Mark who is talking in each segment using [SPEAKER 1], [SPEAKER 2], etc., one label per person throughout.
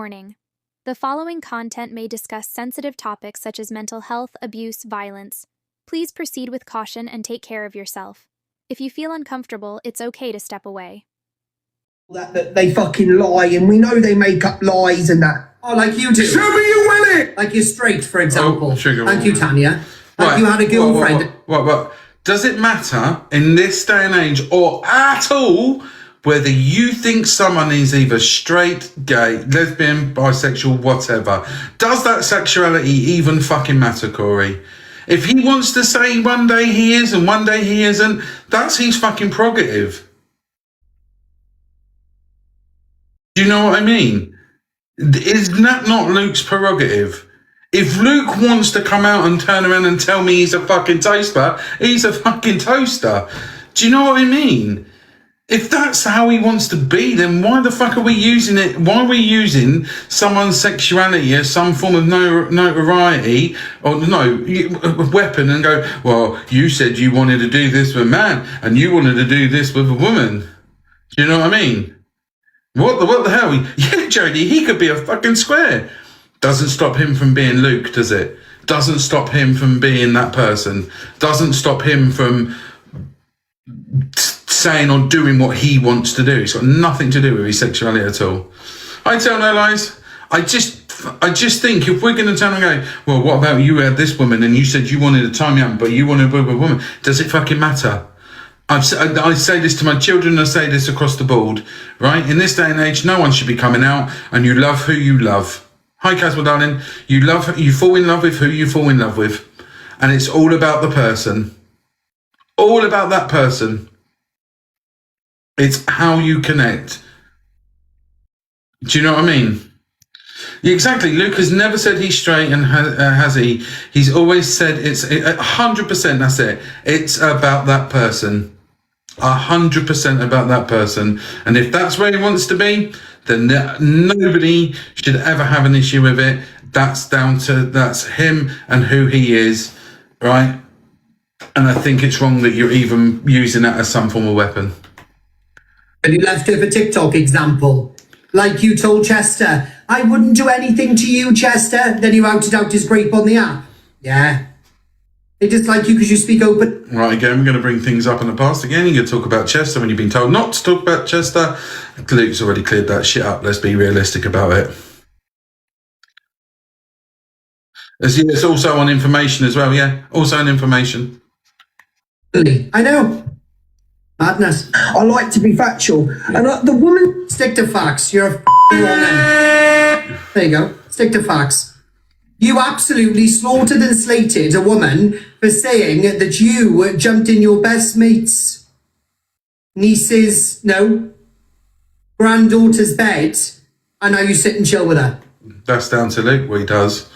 [SPEAKER 1] Warning. The following content may discuss sensitive topics such as mental health, abuse, violence. Please proceed with caution and take care of yourself. If you feel uncomfortable, it's okay to step away.
[SPEAKER 2] That they fucking lie, and we know they make up lies and that.
[SPEAKER 3] Oh, like you do.
[SPEAKER 2] Show me you will it!
[SPEAKER 3] Like you're straight, for example.
[SPEAKER 4] Oh, sugar.
[SPEAKER 3] Thank you, Tanya. Like
[SPEAKER 4] Right.
[SPEAKER 3] you had a girlfriend.
[SPEAKER 4] What? Does it matter in this day and age, or at all, whether you think someone is either straight, gay, lesbian, bisexual, whatever? Does that sexuality even fucking matter, Corey? If he wants to say one day he is and one day he isn't, that's his fucking prerogative. Do you know what I mean? Is that not Luke's prerogative? If Luke wants to come out and turn around and tell me he's a fucking toaster, he's a fucking toaster. Do you know what I mean? If that's how he wants to be, then why the fuck are we using it? Why are we using someone's sexuality as some form of notoriety or a weapon and go, well, you said you wanted to do this with a man and you wanted to do this with a woman. Do you know what I mean? What the hell? Yeah, Jodie, he could be a fucking square. Doesn't stop him from being Luke, does it? Doesn't stop him from being that person. Doesn't stop him from saying or doing what he wants to do. It's got nothing to do with his sexuality at all. I tell no lies. I just think if we're going to turn and go, well, what about you had this woman and you said you wanted to tie me up, but you wanted to be with a woman? Does it fucking matter? I say this to my children, I say this across the board, right? In this day and age, no one should be coming out and you love who you love. Hi, Caswell, darling. You fall in love with who you fall in love with. And it's all about the person. All about that person. It's how you connect. Do you know what I mean? Yeah, exactly. Luke has never said he's straight, and has he? He's always said it's 100%. That's it. It's about that person. 100% about that person. And if that's where he wants to be, then nobody should ever have an issue with it. That's him and who he is, right? And I think it's wrong that you're even using that as some form of weapon.
[SPEAKER 3] And you left it for TikTok example. Like you told Chester, I wouldn't do anything to you, Chester. Then you outed out his grape on the app. Yeah. They just like you because you speak open.
[SPEAKER 4] Right, again, we're going to bring things up in the past again. You're going to talk about Chester when you've been told not to talk about Chester. Luke's already cleared that shit up. Let's be realistic about it. It's also on information as well, yeah? Also on information.
[SPEAKER 3] I know. Madness.
[SPEAKER 2] I like to be factual. And the woman...
[SPEAKER 3] Stick to facts. You're a woman. There you go. Stick to facts. You absolutely slaughtered and slated a woman for saying that you jumped in your best mate's granddaughter's bed, and now you sit and chill with her.
[SPEAKER 4] That's down to Luke, what he does.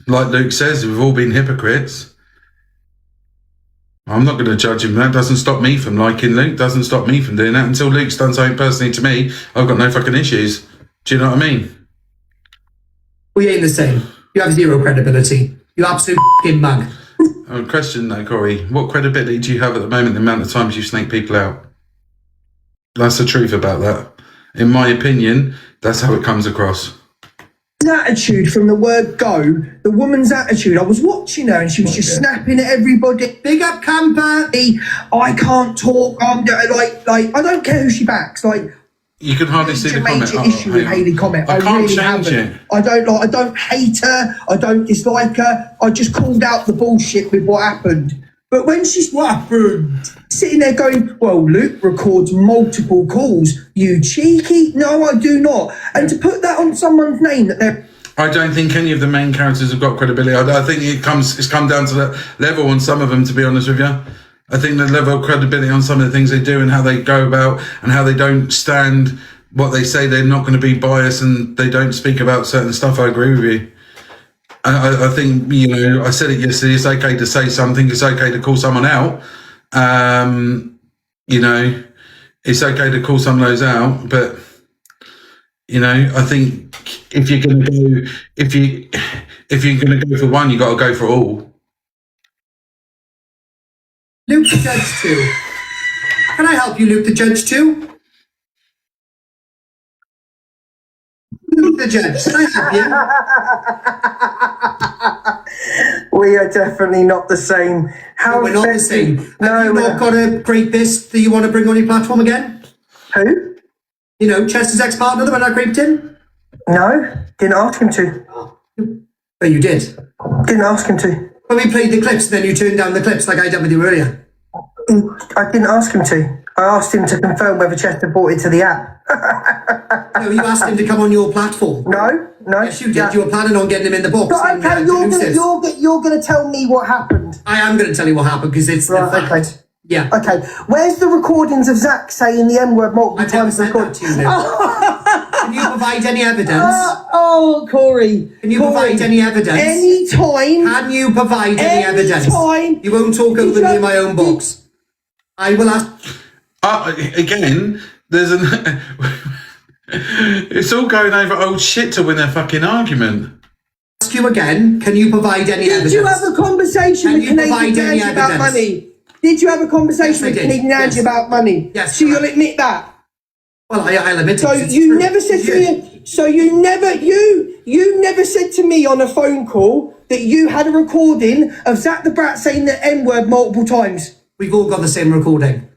[SPEAKER 4] Like Luke says, we've all been hypocrites. I'm not going to judge him. That doesn't stop me from liking Luke. Doesn't stop me from doing that. Until Luke's done something personally to me, I've got no fucking issues. Do you know what I mean?
[SPEAKER 3] We ain't the same. You have zero credibility. You absolute f***ing mug.
[SPEAKER 4] Question though, Corey. What credibility do you have at the moment, the amount of times you snake people out? That's the truth about that. In my opinion, that's how it comes across.
[SPEAKER 2] Attitude from the word go, the woman's attitude. I was watching her and she was just snapping at everybody.
[SPEAKER 3] Big up, camper.
[SPEAKER 2] I can't talk. I'm like I don't care who she backs. Like,
[SPEAKER 4] you can hardly see the comment.
[SPEAKER 2] Major issue with Hayley comment. I
[SPEAKER 4] can't
[SPEAKER 2] really
[SPEAKER 4] change
[SPEAKER 2] haven't.
[SPEAKER 4] it.
[SPEAKER 2] I don't hate her. I don't dislike her. I just called out the bullshit with what happened. But when she's sitting there going, well, Luke records multiple calls. You cheeky. No, I do not. And to put that on someone's name that they're...
[SPEAKER 4] I don't think any of the main characters have got credibility. I think it's come down to the level on some of them, to be honest with you. I think the level of credibility on some of the things they do and how they go about and how they don't stand what they say. They're not going to be biased and they don't speak about certain stuff. I agree with you. I think, I said it yesterday, it's okay to say something. It's okay to call someone out. It's okay to call some of those out. But, I think if you're going to go for one, you got to go for all.
[SPEAKER 3] Luke the Judge 2. Can I help you, Luke the Judge 2? the judge. Can I help you?
[SPEAKER 2] We are definitely not the same. How
[SPEAKER 3] We're not the same.
[SPEAKER 2] No,
[SPEAKER 3] Have you not got a rapist that you want to bring on your platform again?
[SPEAKER 2] Who?
[SPEAKER 3] You know, Chester's ex-partner, the one I raped him?
[SPEAKER 2] No, didn't ask him to.
[SPEAKER 3] Oh, you did?
[SPEAKER 2] Didn't ask him to.
[SPEAKER 3] When we played the clips, then you turned down the clips like I did with you earlier.
[SPEAKER 2] I didn't ask him to. I asked him to confirm whether Chester brought it to the app.
[SPEAKER 3] No, you asked him to come on your platform.
[SPEAKER 2] No.
[SPEAKER 3] Yes, you did. You were planning on getting him in the box.
[SPEAKER 2] But okay, you're gonna tell me what happened.
[SPEAKER 3] I am going to tell you what happened because it's
[SPEAKER 2] Right,
[SPEAKER 3] the fact.
[SPEAKER 2] okay.
[SPEAKER 3] Yeah.
[SPEAKER 2] Okay, where's the recordings of Zach saying the N-word multiple
[SPEAKER 3] I've never
[SPEAKER 2] times?
[SPEAKER 3] said that to you, Luke. Can you provide any evidence?
[SPEAKER 2] Corey.
[SPEAKER 3] Can you provide any evidence?
[SPEAKER 2] Anytime.
[SPEAKER 3] Can you provide any evidence?
[SPEAKER 2] Anytime.
[SPEAKER 3] You won't talk over me in my own box. I will ask.
[SPEAKER 4] Again, there's an. It's all going over old shit to win a fucking argument.
[SPEAKER 3] Ask you again. Can you provide any evidence?
[SPEAKER 2] Did you have a conversation with Canadian Angie about money? Did you have a conversation with Canadian Angie about money?
[SPEAKER 3] Yes.
[SPEAKER 2] So you'll admit that.
[SPEAKER 3] Well, I'll admit it.
[SPEAKER 2] So you never said to me. So you never said to me on a phone call that you had a recording of Zach the Brat saying the N-word multiple times.
[SPEAKER 3] We've all got the same recording.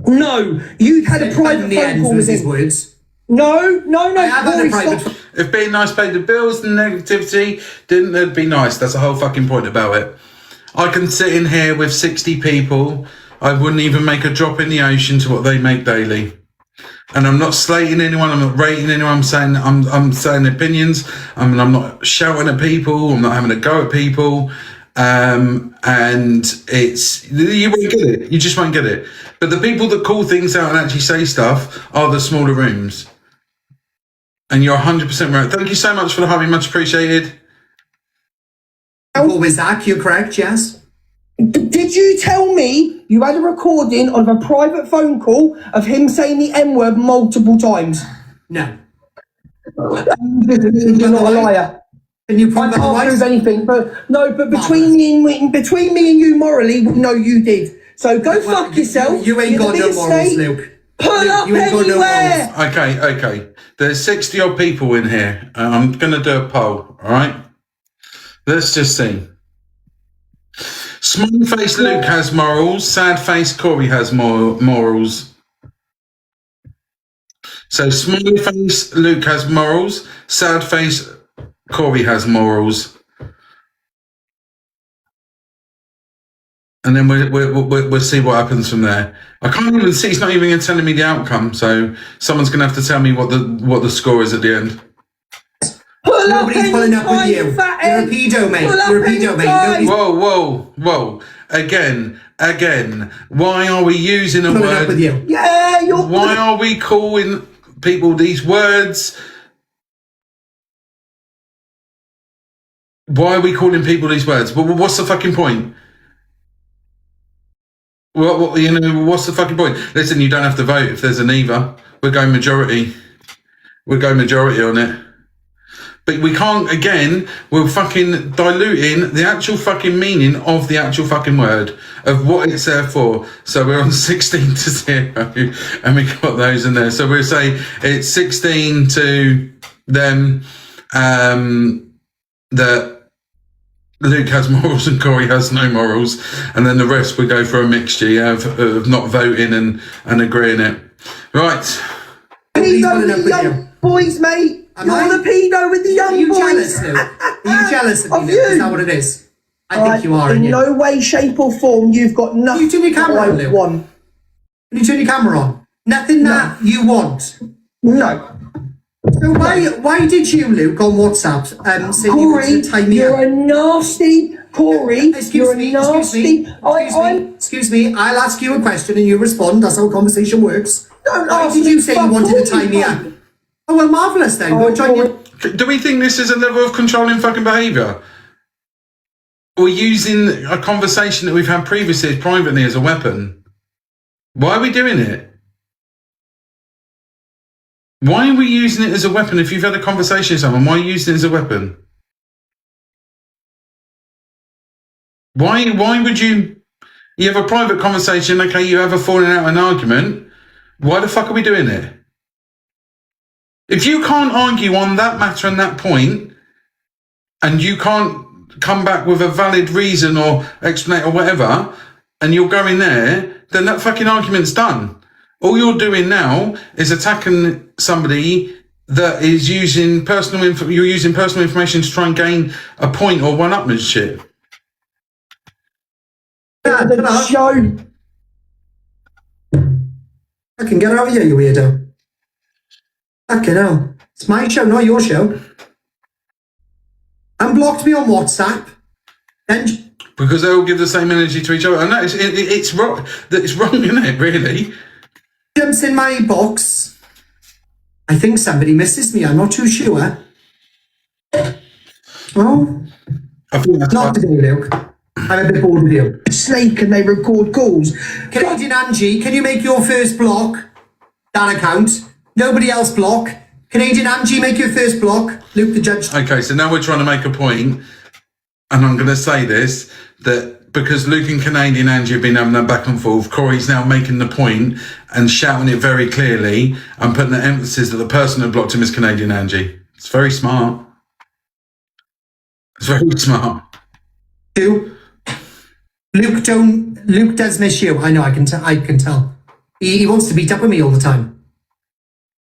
[SPEAKER 2] No, you'd had a private phone call with
[SPEAKER 3] his
[SPEAKER 2] him.
[SPEAKER 3] words.
[SPEAKER 2] No.
[SPEAKER 3] I have had a private.
[SPEAKER 4] If being nice paid the bills and negativity didn't, it'd be nice. That's the whole fucking point about it. I can sit in here with 60 people. I wouldn't even make a drop in the ocean to what they make daily. And I'm not slating anyone. I'm not rating anyone. I'm saying saying opinions. I'm not shouting at people. I'm not having a go at people. And it's, you won't get it. You just won't get it. But the people that call things out and actually say stuff are the smaller rooms. And you're 100% right. Thank you so much for the hobby. Much appreciated.
[SPEAKER 3] With Zach, you're correct, yes.
[SPEAKER 2] Did you tell me you had a recording of a private phone call of him saying the N-word multiple times?
[SPEAKER 3] No.
[SPEAKER 2] You're not a liar.
[SPEAKER 3] Can you prove
[SPEAKER 2] I can't
[SPEAKER 3] otherwise?
[SPEAKER 2] prove anything, but between me and you morally, no, you did. So go fuck yourself.
[SPEAKER 3] You ain't got no morals, Luke.
[SPEAKER 2] Pull up anywhere.
[SPEAKER 4] Okay. There's 60 odd people in here. I'm going to do a poll, all right? Let's just see. Smiley face Luke has morals. Sad face Corey has morals. So smiley face Luke has morals. Sad face Corey has morals. And then we'll see what happens from there. I can't even see. It's not even telling me the outcome. So someone's going to have to tell me what the score is at the end.
[SPEAKER 3] Nobody's pulling up with you. You're a pedo, mate. You're a pedo, mate.
[SPEAKER 4] Whoa. Again. Why are we using a word?
[SPEAKER 3] With you.
[SPEAKER 2] Yeah,
[SPEAKER 4] why are we calling people these words? Why are we calling people these words? What's the fucking point? What's the fucking point? Listen, you don't have to vote if there's a neither. We're going majority. On it. But we can't, again, we're fucking diluting the actual fucking meaning of the actual fucking word, of what it's there for. So we're on 16-0, and we got those in there. So we'll say it's 16 to them, that Luke has morals and Corey has no morals. And then the rest we go for a mixture of not voting and agreeing it. Right.
[SPEAKER 2] Pedo with the young boys, mate. You're the pedo with the young boys.
[SPEAKER 3] Are you jealous, Luke? Are you jealous of me, Luke? Is that what it is? I think you are.
[SPEAKER 2] In no way, shape or form, you've got nothing.
[SPEAKER 3] You turn your camera on, Luke. Can you turn your camera on? Nothing that you want.
[SPEAKER 2] No.
[SPEAKER 3] So why did you, Luke, on WhatsApp say
[SPEAKER 2] Corey,
[SPEAKER 3] you wanted to tie me
[SPEAKER 2] you're
[SPEAKER 3] up?
[SPEAKER 2] a nasty Corey. Excuse me.
[SPEAKER 3] I'll ask you a question and you respond. That's how conversation works.
[SPEAKER 2] Why
[SPEAKER 3] did you say you wanted to tie me up? Oh, well, marvellous then.
[SPEAKER 4] Do we think this is a level of controlling fucking behaviour? Or using a conversation that we've had previously privately as a weapon? Why are we doing it? Why are we using it as a weapon? If you've had a conversation with someone, why are you using it as a weapon? Why would you have a private conversation, okay, you have a falling out, an argument, why the fuck are we doing it? If you can't argue on that matter and that point, and you can't come back with a valid reason or explanation or whatever, and you're going there, then that fucking argument's done. All you're doing now is attacking somebody that is using you're using personal information to try and gain a point or one-upmanship.
[SPEAKER 2] The show.
[SPEAKER 3] I can get out of here, you weirdo. Fucking hell. It's my show, not your show. Unblocked me on WhatsApp. Then
[SPEAKER 4] Because they all give the same energy to each other. And it's wrong. It's wrong, isn't it, really?
[SPEAKER 3] jumps in my box. I think somebody misses me. I'm not too sure. Oh,
[SPEAKER 4] I think that's
[SPEAKER 3] not today, Luke. I'm a bit bored with you.
[SPEAKER 2] Snake and they record calls.
[SPEAKER 3] Canadian Angie, can you make your first block? That account. Nobody else block. Canadian Angie, make your first block. Luke the judge.
[SPEAKER 4] Okay, so now we're trying to make a point, and I'm going to say this, that because Luke and Canadian Angie have been having that back and forth, Corey's now making the point and shouting it very clearly and putting the emphasis that the person that blocked him is Canadian Angie. It's very smart. It's very smart.
[SPEAKER 3] Two. Luke does miss you. I know, I can tell. He wants to meet up with me all the time.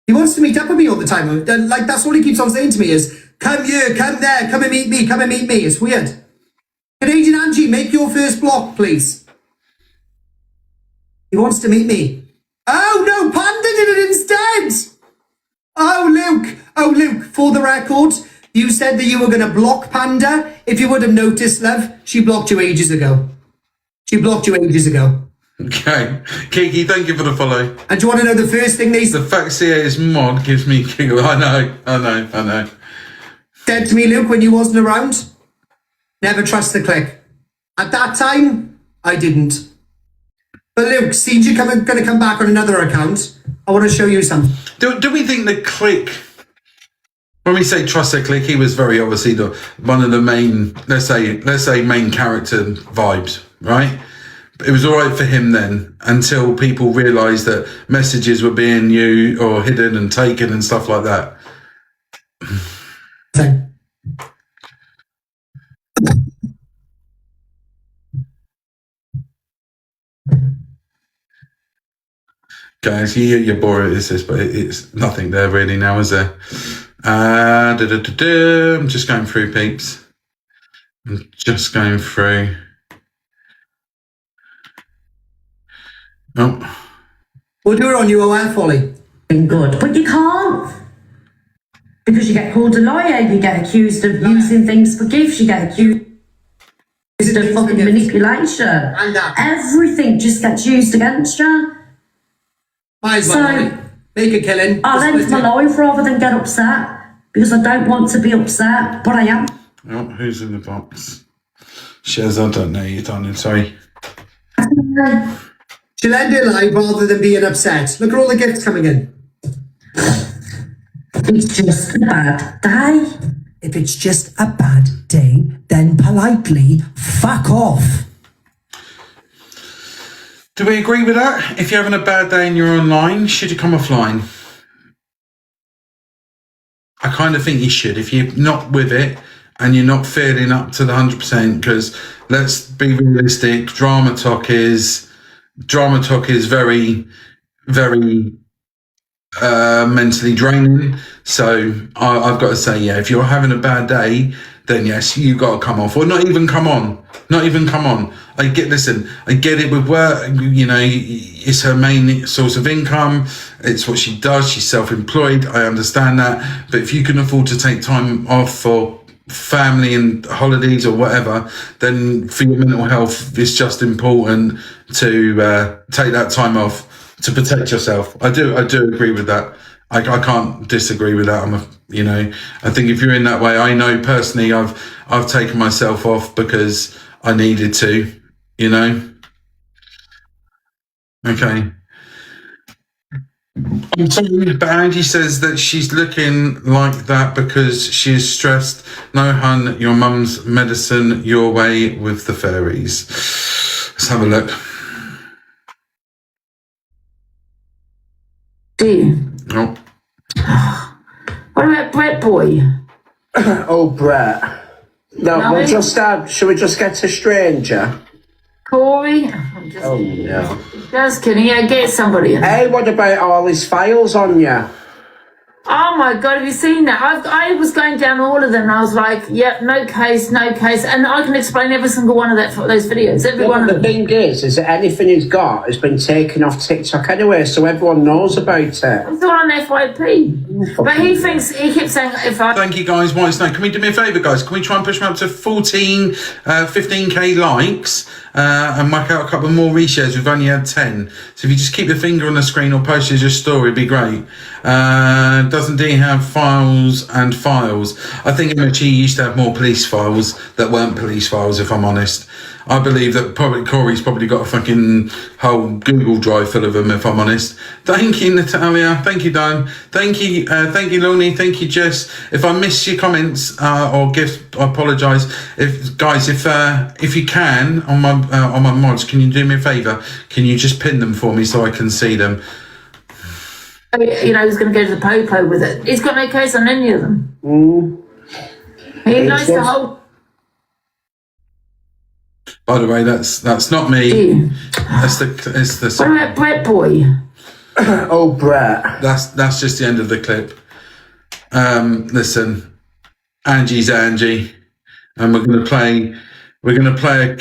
[SPEAKER 3] He wants to meet up with me all the time. Like, that's all he keeps on saying to me is, come here, come there, come and meet me, come and meet me. It's weird. Canadian Angie, make your first block, please. He wants to meet me. Oh, no, Panda did it instead. Oh, Luke, for the record, you said that you were going to block Panda. If you would have noticed, love, she blocked you ages ago.
[SPEAKER 4] Okay. Kiki, thank you for the follow.
[SPEAKER 3] And do you want to know the first thing they
[SPEAKER 4] The Faxia's mod gives me giggle. I know.
[SPEAKER 3] said to me, Luke, when you wasn't around? Never trust the click. At that time, I didn't. But Luke, since you're going to come back on another account, I want to show you something.
[SPEAKER 4] Do we think the click, when we say trust the click, he was very obviously one of the main, let's say main character vibes, right? It was all right for him then until people realised that messages were being used or hidden and taken and stuff like that. Guys, you're bored at this, but it's nothing there really now, is there? I'm just going through, peeps. I'm just going through. Oh.
[SPEAKER 3] We'll do it on UOF, Ollie.
[SPEAKER 5] Good, but you can't. Because you get called a liar, you get accused of using things for gifts, you get accused of fucking manipulation.
[SPEAKER 3] And that.
[SPEAKER 5] Everything just gets used against you.
[SPEAKER 3] Might as well, Ollie. Make a killing.
[SPEAKER 5] I'll end my life rather than get upset. Because I don't want to be upset, but I am.
[SPEAKER 4] Oh, who's in the box? Shez, I don't know you, darling, sorry.
[SPEAKER 3] She'll end it live rather than being upset. Look at all the gifts coming in.
[SPEAKER 5] It's just a bad day.
[SPEAKER 3] If it's just a bad day, then politely fuck off.
[SPEAKER 4] Do we agree with that? If you're having a bad day and you're online, should you come offline? I kind of think you should. If you're not with it and you're not feeling up to the 100%, because let's be realistic, drama talk is very, very mentally draining. So I've got to say, yeah, if you're having a bad day, then yes, you got to come off, or not even come on. I get it with work, you know, it's her main source of income. It's what she does. She's self-employed. I understand that. But if you can afford to take time off for family and holidays or whatever, then for your mental health, it's just important to take that time off to protect yourself. I do agree with that. I can't disagree with that. I think if you're in that way, I know personally I've taken myself off because I needed to, you know. Okay. I'm sorry, but Angie says that she's looking like that because she is stressed. No, hun, your mum's medicine your way with the fairies. Let's have a look.
[SPEAKER 5] Do you?
[SPEAKER 4] Oh.
[SPEAKER 5] Brett boy.
[SPEAKER 6] Oh, Brett. No, we'll just shall we just get a stranger?
[SPEAKER 5] Corey.
[SPEAKER 6] Oh, no.
[SPEAKER 5] Just kidding. Yeah, get somebody.
[SPEAKER 6] Hey, what about all his files on you?
[SPEAKER 5] Oh my God, have you seen that? I was going down all of them and I was like, yep, no case. And I can explain every single one of those videos. Every one of them.
[SPEAKER 6] The thing is that anything he's got has been taken off TikTok anyway, so everyone knows about it.
[SPEAKER 5] It's all on FYP. But he keeps saying,
[SPEAKER 4] Thank you guys. White Snow, can we do me a favour, guys? Can we try and push me up to 15k likes and whack out a couple more reshares? We've only had 10. So if you just keep your finger on the screen or post it as your story, it'd be great. Doesn't D have files and files? I think MHE used to have more police files that weren't police files, if I'm honest. I believe that probably Corey's probably got a fucking whole Google Drive full of them, if I'm honest. Thank you, Natalia. Thank you, Don. Thank you, Lonnie. Thank you, Jess. If I miss your comments or gifts, I apologise. If you can on my mods, can you do me a favour? Can you just pin them for me so I can see them?
[SPEAKER 5] you know, he's going to go to the popo with it. He's got no case on any of them. He knows the whole.
[SPEAKER 4] By the way, that's not me. It's the.
[SPEAKER 5] What about Brett boy?
[SPEAKER 6] Oh, Brett.
[SPEAKER 4] That's just the end of the clip. Listen, Angie's Angie, and we're gonna play a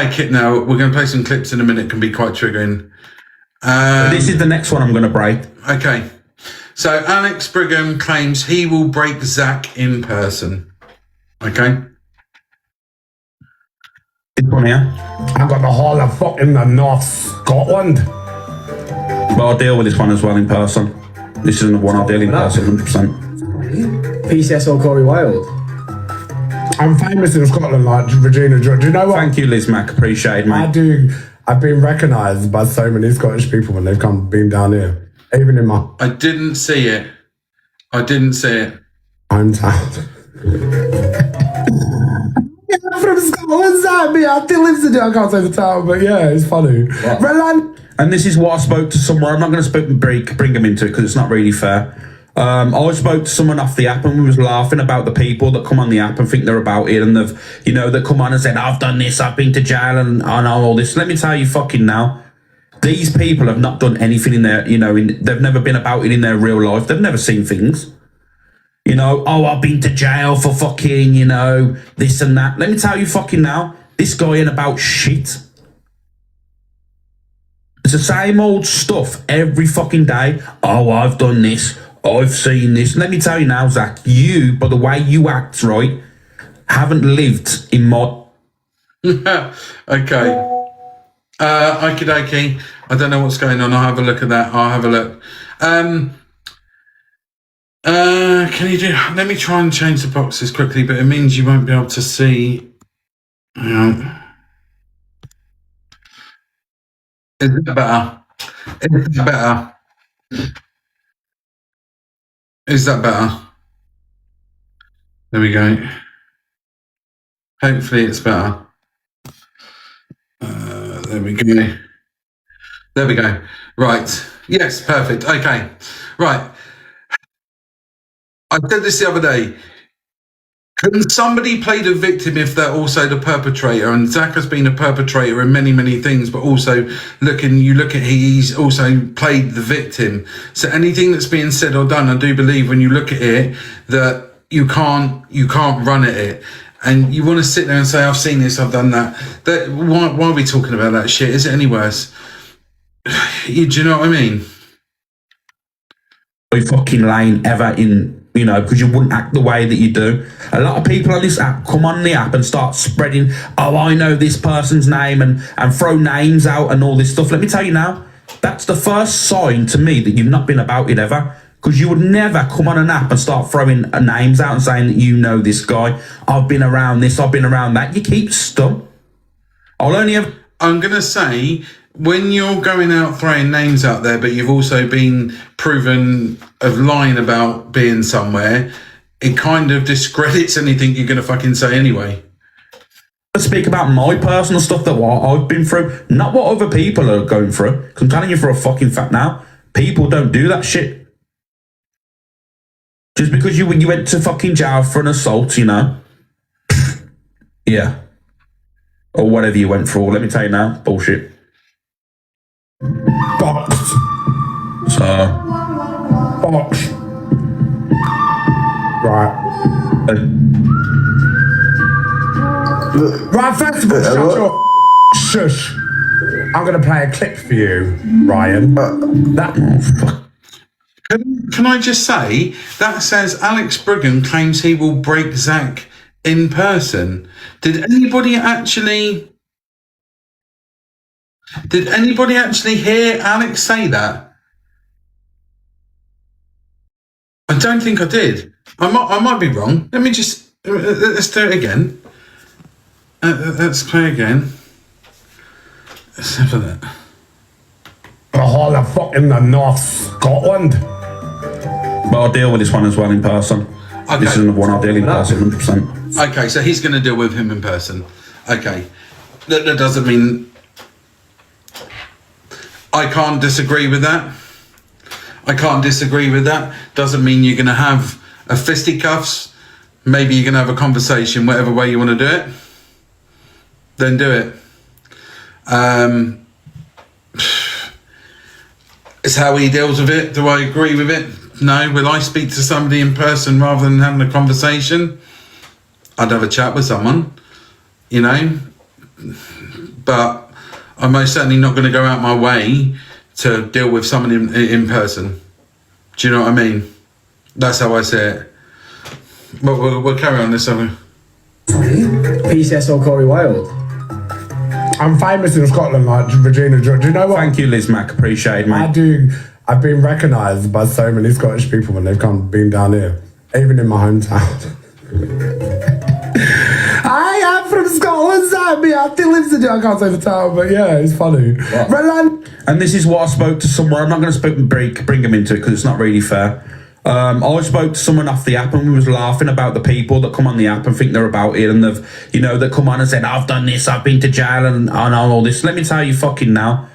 [SPEAKER 4] kit now. We're gonna play some clips in a minute. Can be quite triggering.
[SPEAKER 7] This is the next one I'm gonna break.
[SPEAKER 4] Okay. So Alex Brigham claims he will break Zach in person. Okay.
[SPEAKER 7] This one here.
[SPEAKER 8] I got the whole of fucking North Scotland.
[SPEAKER 7] But I'll deal with this one as well in person. This isn't the one I'll deal in person 100%.
[SPEAKER 9] PCS or Corey Wilde.
[SPEAKER 8] I'm famous in Scotland like Regina George. Do you know what?
[SPEAKER 7] Thank you, Liz Mac. Appreciate it, mate.
[SPEAKER 8] I do. I've been recognised by so many Scottish people when they've been down here. Even in my...
[SPEAKER 4] I didn't see it. Hometown.
[SPEAKER 8] Yeah, from Scotland. What's that mean? I still live in it. I can't say the town, but yeah, it's funny.
[SPEAKER 7] And this is what I spoke to someone. I'm not going to bring them into it because it's not really fair. I spoke to someone off the app and we was laughing about the people that come on the app and think they're about it, and they've, you know, that come on and said, I've done this, I've been to jail and I know all this. Let me tell you fucking now, these people have not done anything in their, you know, they've never been about it in their real life. They've never seen things. You know, oh, I've been to jail for fucking, you know, this and that. Let me tell you fucking now, this guy ain't about shit. It's the same old stuff every fucking day. Oh, I've done this. I've seen this. Let me tell you now, Zach, you, by the way you act, right, haven't lived in my...
[SPEAKER 4] Okay. Okie dokie. I don't know what's going on. I'll have a look at that. I'll have a look. Can you do... Let me try and change the boxes quickly, but it means you won't be able to see... Hang on. Is that better? Is that better? Is that better? There we go. Hopefully it's better. There we go. There we go. Right. Yes, perfect. Okay. Right. I said this the other day. Can somebody play the victim if they're also the perpetrator? And Zach has been a perpetrator in many, many things, but also he's also played the victim. So anything that's being said or done, I do believe when you look at it, that you can't run at it. And you want to sit there and say, I've seen this, I've done that. Why are we talking about that shit? Is it any worse? Do you know what I mean?
[SPEAKER 7] No fucking lane ever in... You know, because you wouldn't act the way that you do. A lot of people on this app come on the app and start spreading, oh, I know this person's name and throw names out and all this stuff. Let me tell you now, that's the first sign to me that you've not been about it ever. Because you would never come on an app and start throwing names out and saying that you know this guy. I've been around this, I've been around that. You keep stum. I'm
[SPEAKER 4] going to say... When you're going out throwing names out there, but you've also been proven of lying about being somewhere, it kind of discredits anything you're going to fucking say anyway.
[SPEAKER 7] I speak about my personal stuff that what I've been through, not what other people are going through. 'Cause I'm telling you for a fucking fact now, people don't do that shit. Just because you went to fucking jail for an assault, you know? Yeah. Or whatever you went for. Let me tell you now, bullshit.
[SPEAKER 8] Boxed.
[SPEAKER 7] So,
[SPEAKER 8] Boxed. Right. Right, first of all, shut your shush. I'm going to play a clip for you, Ryan.
[SPEAKER 4] Can I just say, that says Alex Brigham claims he will break Zach in person. Did anybody actually hear Alex say that? I don't think I did. I might be wrong. Let me just, let's do it again. Let's play again. Let's have a look.
[SPEAKER 8] The whole of fucking the North Scotland.
[SPEAKER 7] but I'll deal with this one as well in person.
[SPEAKER 4] Okay.
[SPEAKER 7] This is another one I'll deal in person, 100%.
[SPEAKER 4] Okay, so he's going to deal with him in person. Okay. That doesn't mean... I can't disagree with that. Doesn't mean you're going to have a fisticuffs. Maybe you're going to have a conversation, whatever way you want to do it. Then do it. It's how he deals with it. Do I agree with it? No. Will I speak to somebody in person rather than having a conversation? I'd have a chat with someone, you know. But I'm most certainly not going to go out my way to deal with someone in person. Do you know what I mean? That's how I see it. But we'll carry on this summer.
[SPEAKER 9] PCS or Corey Wilde?
[SPEAKER 8] I'm famous in Scotland, like Regina George. You know what?
[SPEAKER 7] Thank you, Liz Mack. Appreciate it, mate.
[SPEAKER 8] I do. I've been recognised by so many Scottish people when they've been down here, even in my hometown. I am from Scotland, Zambia. I still lives in I can't say the town, but yeah, it's funny.
[SPEAKER 7] And this is what I spoke to someone. I'm not going to bring them into it because it's not really fair. I spoke to someone off the app and we was laughing about the people that come on the app and think they're about it, and they've, you know, that come on and said, I've done this, I've been to jail and all this. Let me tell you fucking now,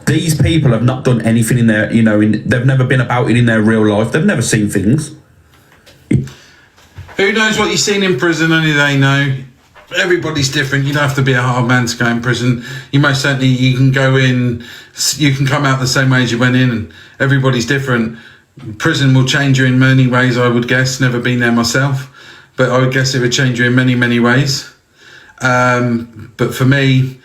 [SPEAKER 7] these people have not done anything in their, you know, they've never been about it in their real life. They've never seen things.
[SPEAKER 4] Who knows what you've seen in prison? Only they know. Everybody's different. You don't have to be a hard man to go in prison. You most certainly, you can go in, you can come out the same way as you went in, and everybody's different. Prison will change you in many ways, I would guess. Never been there myself, but I would guess it would change you in many, many ways. But for me,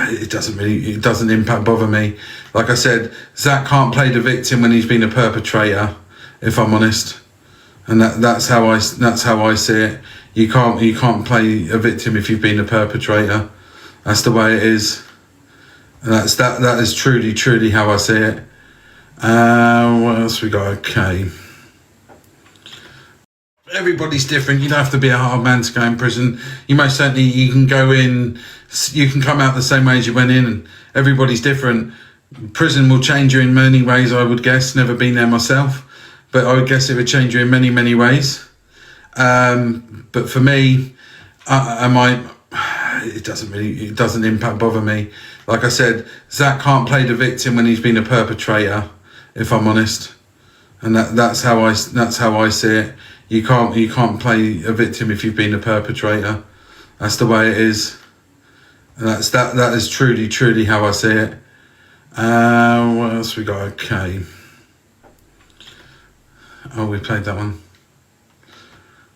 [SPEAKER 4] it doesn't bother me. Like I said, Zach can't play the victim when he's been a perpetrator, if I'm honest. And that's how I see it. You can't play a victim if you've been a perpetrator. That's the way it is. And that is truly how I see it. What else we got? Okay. Everybody's different. You don't have to be a hard man to go in prison. You most certainly, you can go in, you can come out the same way as you went in, and everybody's different. Prison will change you in many ways, I would guess. Never been there myself, but I would guess it would change you in many, many ways. But for me, it doesn't bother me. Like I said, Zach can't play the victim when he's been a perpetrator, if I'm honest. And that's how I see it. You can't play a victim if you've been a perpetrator. That's the way it is. And that is truly how I see it. What else we got? Okay. Oh, we played that one.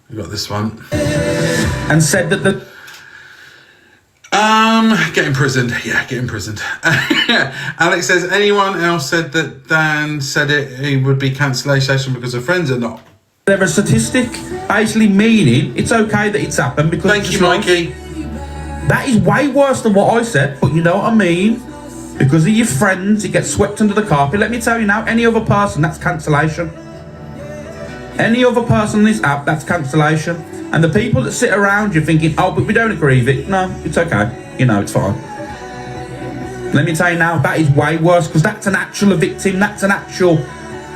[SPEAKER 4] We got this one.
[SPEAKER 7] And said that the...
[SPEAKER 4] Get imprisoned. Yeah, get imprisoned. Alex says, anyone else said that Dan said it would be cancellation because of friends or not?
[SPEAKER 7] They're a statistic, basically meaning it's okay that it's happened because...
[SPEAKER 4] Thank you, Mikey.
[SPEAKER 7] That is way worse than what I said, but you know what I mean? Because of your friends, it gets swept under the carpet. Let me tell you now, any other person, that's cancellation. Any other person on this app, that's cancellation. And the people that sit around you thinking, oh, but we don't agree with it. No, it's okay. You know, it's fine. Let me tell you now, that is way worse because that's an actual victim. That's an actual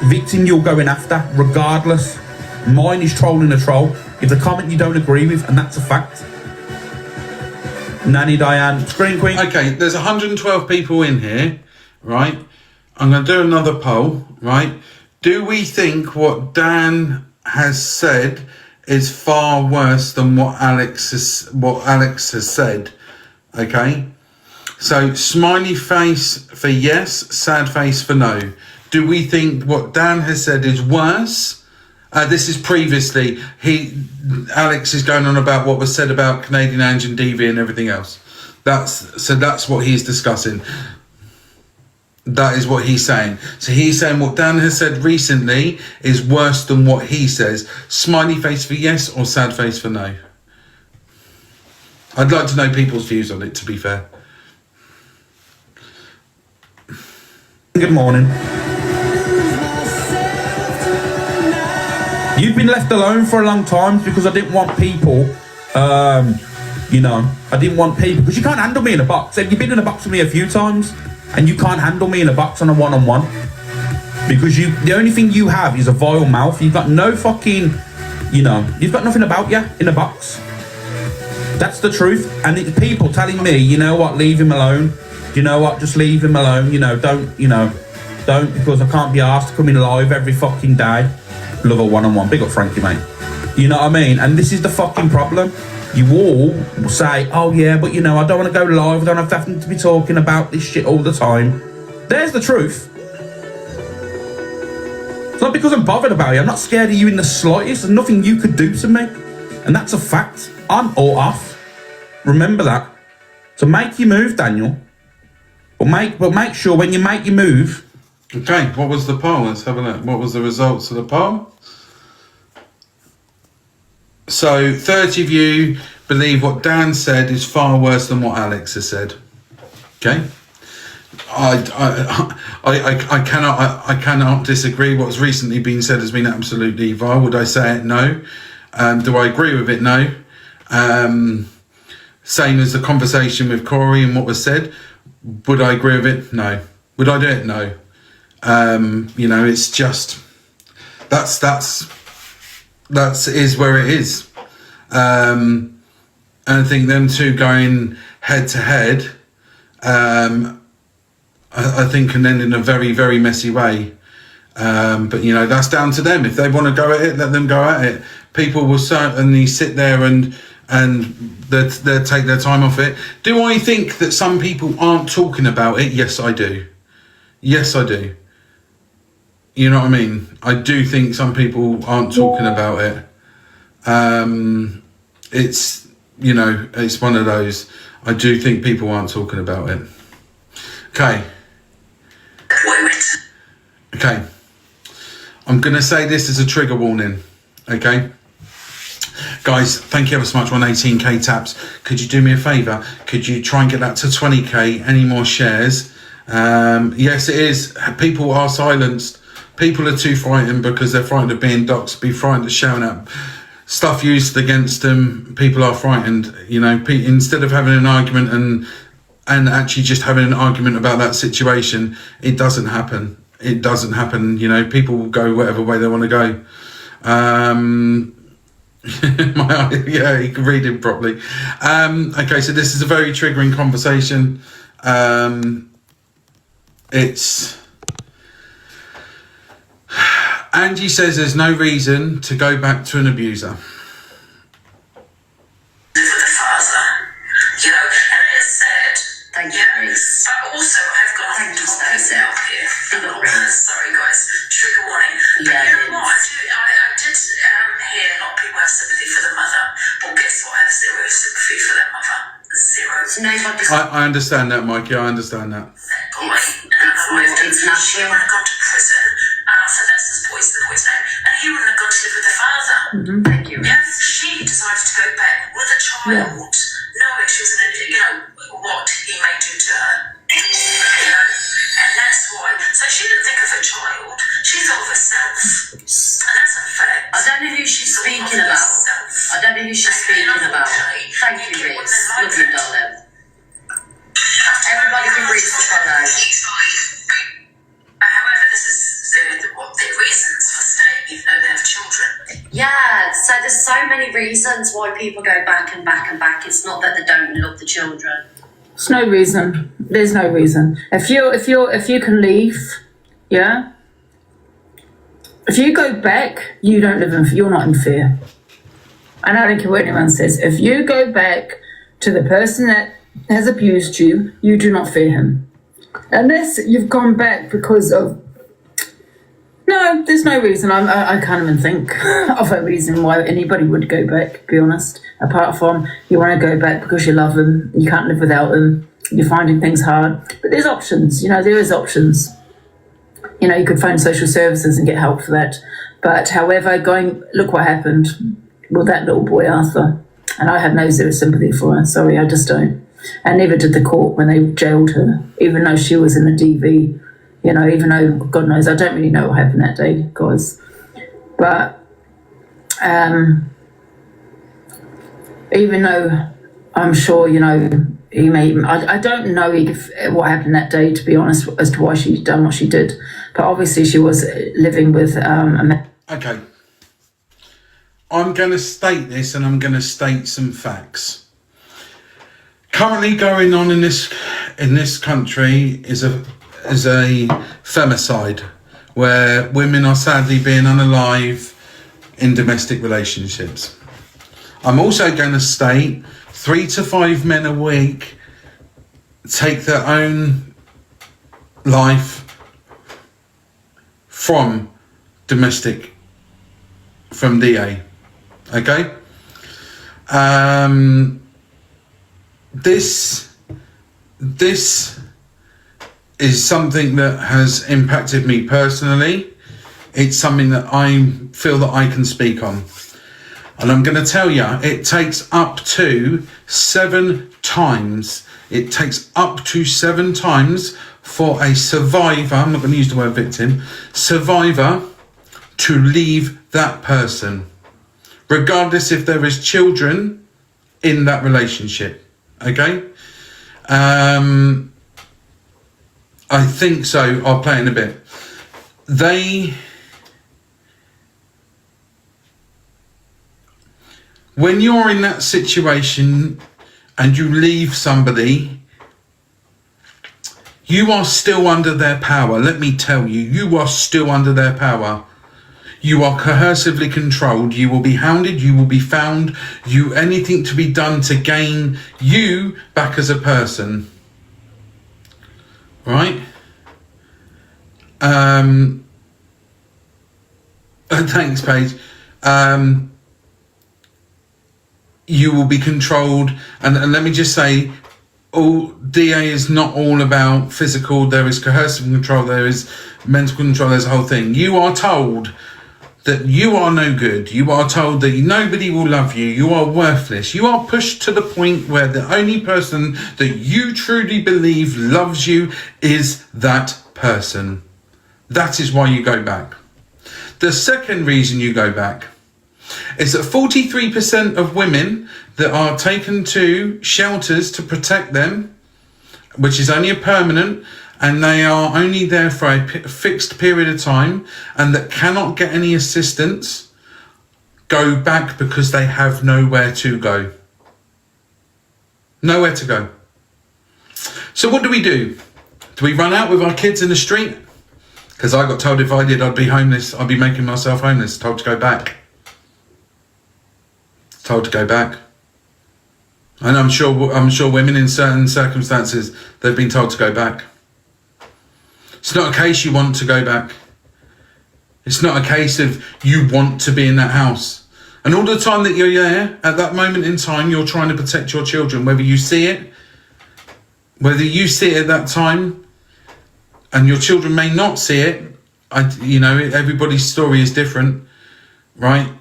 [SPEAKER 7] victim you're going after, regardless. Mine is trolling a troll. It's a comment you don't agree with, and that's a fact. Nanny Diane, Screen Queen.
[SPEAKER 4] Okay, there's 112 people in here, right? I'm going to do another poll, right? Do we think what Dan has said is far worse than what Alex has said? Okay. So smiley face for yes, sad face for no. Do we think what Dan has said is worse? This is previously. Alex is going on about what was said about Canadian Ange and DV and everything else. That's what he's discussing. That is what he's saying. So he's saying what Dan has said recently is worse than what he says. Smiley face for yes or sad face for no. I'd like to know people's views on it, to be fair.
[SPEAKER 7] Good morning. You've been left alone for a long time because I didn't want people, I didn't want people, because you can't handle me in a box. Have you been in a box with me a few times? And you can't handle me in a box on a one-on-one. Because the only thing you have is a vile mouth. You've got no fucking, you've got nothing about you in a box. That's the truth. And it's people telling me, you know what, leave him alone. You know what, just leave him alone. Don't, because I can't be asked to come in live every fucking day. Love a one-on-one. Big up Frankie, mate. You know what I mean? And this is the fucking problem. You all say, oh yeah, but I don't want to go live. I don't have to be talking about this shit all the time. There's the truth. It's not because I'm bothered about you. I'm not scared of you in the slightest. There's nothing you could do to me. And that's a fact. I'm all off. Remember that. So make your move, Daniel. But make sure when you make your move.
[SPEAKER 4] Okay, what was the poll? Let's have a look. What was the results of the poll? So 30 of you believe what Dan said is far worse than what Alex has said. Okay. I cannot disagree. What's recently been said has been absolutely vile. Would I say it? No. Do I agree with it? No. Same as the conversation with Corey and what was said. Would I agree with it? No. Would I do it? No. It's just that's is where it is. And I think them two going head to head, I think can end in a very, very messy way. But that's down to them. If they want to go at it, let them go at it. People will certainly sit there and they'll take their time off it. Do I think that some people aren't talking about it? Yes, I do. Yes, I do. You know what I mean? I do think some people aren't talking about it. It's one of those. I do think people aren't talking about it. Okay. I'm going to say this as a trigger warning. Okay. Guys, thank you ever so much. 118k taps. Could you do me a favour? Could you try and get that to 20k? Any more shares? Yes, it is. People are silenced. People are too frightened because they're frightened of being doxxed, be frightened of shouting out stuff used against them. People are frightened, instead of having an argument and actually just having an argument about that situation. It doesn't happen. It doesn't happen. People will go whatever way they want to go. Yeah, you can read it properly. Okay, so this is a very triggering conversation. Angie says there's no reason to go back to an abuser.
[SPEAKER 5] Thank you, Grace.
[SPEAKER 10] But also, I've got a topic out here. Sorry, guys. Trigger warning. But you know what? I did hear a lot of people have sympathy for the mother. But guess what? I have zero sympathy for that mother. Zero.
[SPEAKER 5] So nobody's...
[SPEAKER 4] I understand that, Mikey. I understand that.
[SPEAKER 5] It's natural.
[SPEAKER 10] She wouldn't have gone to prison. So that's the boy's name. And he wouldn't have gone to live with the father.
[SPEAKER 5] Mm-hmm. Thank you.
[SPEAKER 10] Yes, she decided to go back with a child. Knowing she was what he may do to her. And that's why. So she didn't think of her child, she thought of herself. And that's a fact.
[SPEAKER 5] I don't know who she's speaking about. Thank you, Reese. Lovely, darling. Everybody can read the follow.
[SPEAKER 10] However, this is what their reasons for staying, even though they have children.
[SPEAKER 5] Yeah, so there's so many reasons why people go back and back and back. It's not that they don't love the children.
[SPEAKER 11] There's no reason. There's no reason. If you can leave, yeah, if you go back, you don't live in, you're not in fear. And I don't care what anyone says. If you go back to the person that has abused you, you do not fear him. Unless you've gone back because of, no, there's no reason. I can't even think of a reason why anybody would go back, to be honest. Apart from you want to go back because you love them, you can't live without them, you're finding things hard. But there's options, there is options. You could phone social services and get help for that. But however, look what happened with that little boy, Arthur. And I have no zero sympathy for her. Sorry, I just don't. And neither did the court when they jailed her, even though she was in a DV. Even though, God knows, I don't really know what happened that day, guys. But even though I'm sure, he may, I don't know what happened that day, to be honest, as to why she done what she did. But obviously she was living with
[SPEAKER 4] Okay. I'm going to state this, and I'm going to state some facts. Currently going on in this country is a femicide, where women are sadly being unalive in domestic relationships. I'm also going to state 3 to 5 men a week take their own life from DA. Okay? This is something that has impacted me personally. It's something that I feel that I can speak on. And I'm going to tell you, it takes up to 7 times. It takes up to 7 times for a survivor, I'm not going to use the word victim, survivor, to leave that person, regardless if there is children in that relationship. Okay? I think so. I'll play it in a bit. When you're in that situation and you leave somebody, you are still under their power. Let me tell you, you are still under their power. You are coercively controlled. You will be hounded. You will be found. Anything to be done to gain you back as a person. Right? Thanks, Paige. You will be controlled, and let me just say, DA is not all about physical. There is coercive control, there is mental control, there's a whole thing. You are told that you are no good. You are told that nobody will love you. You are worthless. You are pushed to the point where the only person that you truly believe loves you is that person. That is why you go back. The second reason you go back is that 43% of women that are taken to shelters to protect them, which is only a permanent, and they are only there for a fixed period of time, and that cannot get any assistance, go back because they have nowhere to go. Nowhere to go. So what do? Do we run out with our kids in the street? Because I got told if I did, I'd be homeless. I'd be making myself homeless. Told to go back. Told to go back. And I'm sure women in certain circumstances, they've been told to go back. It's not a case you want to go back. It's not a case of you want to be in that house. And all the time that you're there, at that moment in time, you're trying to protect your children, whether you see it at that time, and your children may not see it. Everybody's story is different, right?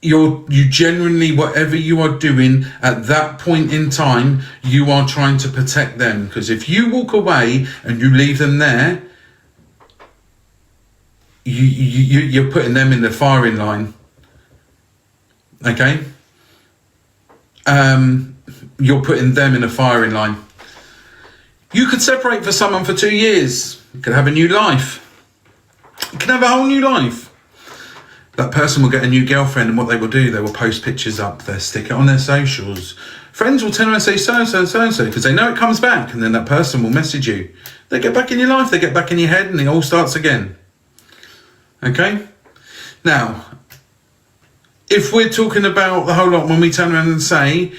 [SPEAKER 4] You genuinely, whatever you are doing at that point in time, you are trying to protect them. Because if you walk away and you leave them there, you're putting them in the firing line. Okay? You're putting them in a firing line. You could separate for someone for 2 years. You could have a new life. You can have a whole new life. That person will get a new girlfriend, and what they will do, they will post pictures up, they'll stick it on their socials. Friends will turn around and say so-and-so and so-and-so, because they know it comes back, and then that person will message you. They get back in your life, they get back in your head, and it all starts again. Okay? Now, if we're talking about the whole lot, when we turn around and say